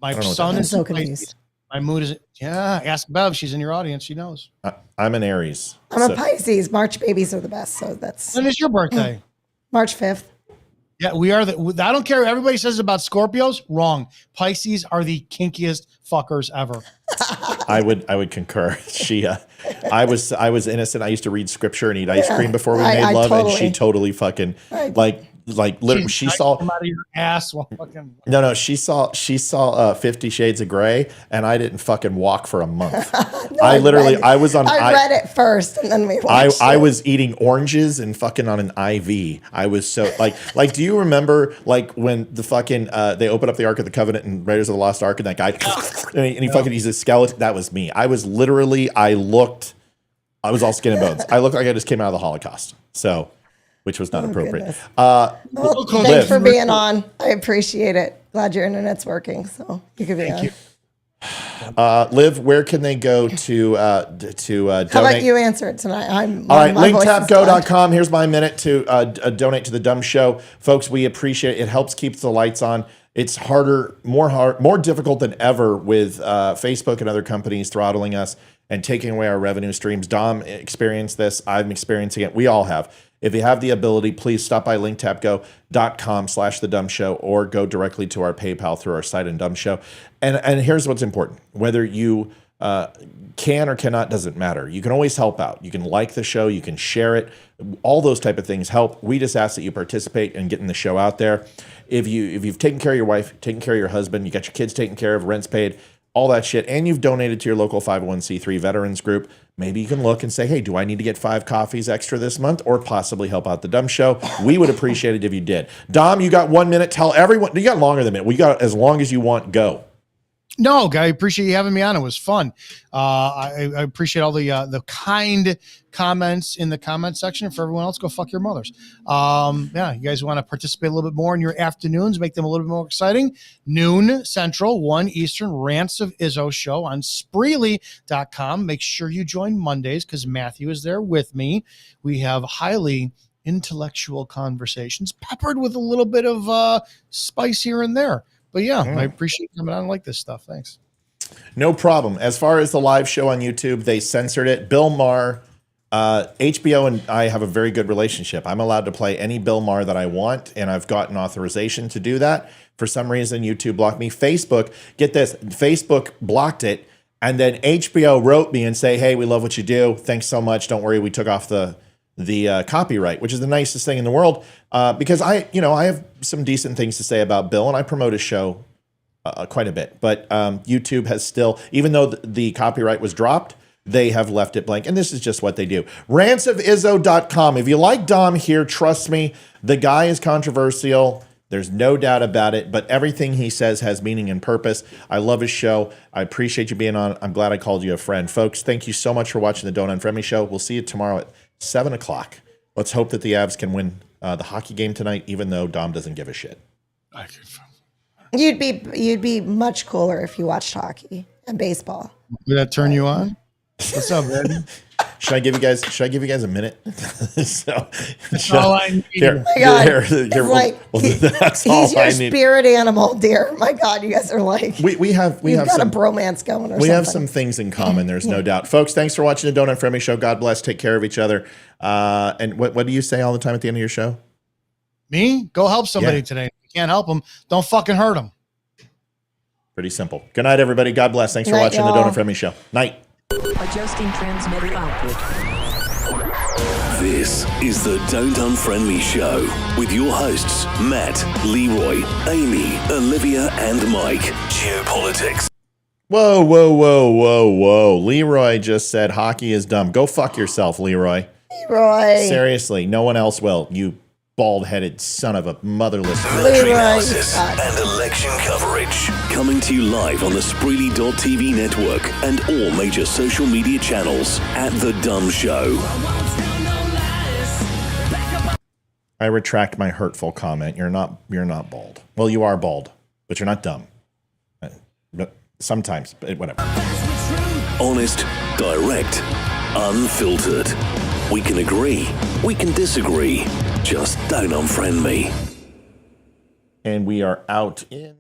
My sun is so confused. My moon is ask Bev. She's in your audience. She knows. I'm an Aries. I'm a Pisces. March babies are the best. So that's. When is your birthday? March 5th. Yeah, we are. I don't care what everybody says about Scorpios. Wrong. Pisces are the kinkiest fuckers ever. I would concur. I was innocent. I used to read scripture and eat ice cream before we made love, and she totally fucking like literally she saw come out of your ass while fucking. No, she saw 50 Shades of Grey, and I didn't fucking walk for a month. I read it first, and then we watched I was eating oranges and fucking on an IV. I was so like. Do you remember like when the fucking they opened up the Ark of the Covenant and Raiders of the Lost Ark, and that guy and he fucking he's a skeleton? That was me. I was literally. I was all skin and bones. I looked like I just came out of the Holocaust. So. Which was not appropriate. Thanks for being on. I appreciate it. Glad your internet's working, so you could be on. Liv, where can they go to donate? How about you answer it tonight? All right, linktapgo.com. Here's my minute to donate to the DUM Show. Folks, we appreciate it. It helps keep the lights on. It's more difficult than ever with Facebook and other companies throttling us and taking away our revenue streams. Dom experienced this. I'm experiencing it. We all have. If you have the ability, please stop by linktapgo.com/the DUM Show or go directly to our PayPal through our site and DUM Show. And here's what's important. Whether you can or cannot doesn't matter. You can always help out. You can like the show. You can share it. All those type of things help. We just ask that you participate in getting the show out there. If you've taken care of your wife, taken care of your husband, you got your kids taken care of, rent's paid, all that shit, and you've donated to your local 501c3 veterans group, maybe you can look and say, hey, do I need to get 5 coffees extra this month or possibly help out the DUM Show? We would appreciate it if you did. Dom, you got 1 minute. Tell everyone. You got longer than a minute. We got as long as you want. Go. No, guy, I appreciate you having me on. It was fun. I appreciate all the kind comments in the comment section. For everyone else, go fuck your mothers. Yeah, you guys want to participate a little bit more in your afternoons, make them a little bit more exciting. Noon Central, 1 Eastern, Rants of Izzo show on Spreely.com. Make sure you join Mondays because Matthew is there with me. We have highly intellectual conversations peppered with a little bit of spice here and there. But yeah, I appreciate you coming on and like this stuff. Thanks. No problem. As far as the live show on YouTube, they censored it. Bill Maher, HBO and I have a very good relationship. I'm allowed to play any Bill Maher that I want, and I've gotten authorization to do that. For some reason, YouTube blocked me. Facebook, get this, Facebook blocked it, and then HBO wrote me and say, hey, we love what you do. Thanks so much. Don't worry, we took off the copyright, which is the nicest thing in the world, because I have some decent things to say about Bill, and I promote his show quite a bit. But YouTube has still, even though the copyright was dropped, they have left it blank. And this is just what they do. Rantsofizzo.com. If you like Dom here, trust me, the guy is controversial. There's no doubt about it, but everything he says has meaning and purpose. I love his show. I appreciate you being on. I'm glad I called you a friend. Folks, thank you so much for watching the Don't Unfriend Me show. We'll see you tomorrow at 7 o'clock. Let's hope that the Avs can win the hockey game tonight, even though Dom doesn't give a shit. You'd be much cooler if you watched hockey and baseball. Did that turn you on? What's up, man? Should I give you guys a minute? That's all I need. Here, that's he's your spirit animal, dear. My God, you guys are like we have got some a bromance going. Or we something. have some things in common. There's no doubt, folks. Thanks for watching the Don't Unfriend Me show. God bless. Take care of each other. And what do you say all the time at the end of your show? Me? Go help somebody today. If you can't help them, don't fucking hurt them. Pretty simple. Good night, everybody. God bless. Thanks for Night, watching the Don't Unfriend Me show. Night. Adjusting transmitter output. This is the Don't Unfriend Me show with your hosts, Matt, Leroy, Amy, Olivia, and Mike. Geopolitics. Whoa, whoa, whoa, whoa, whoa. Leroy just said hockey is dumb. Go fuck yourself, Leroy. Leroy. Seriously, no one else will. You bald-headed son of a motherless. Military analysis and election coverage. Coming to you live on the Spreely.tv network and all major social media channels at The DUM Show. I retract my hurtful comment. You're not bald. Well, you are bald, but you're not dumb. But sometimes, but whatever. Honest, direct, unfiltered. We can agree, we can disagree. Just don't unfriend me. And we are out in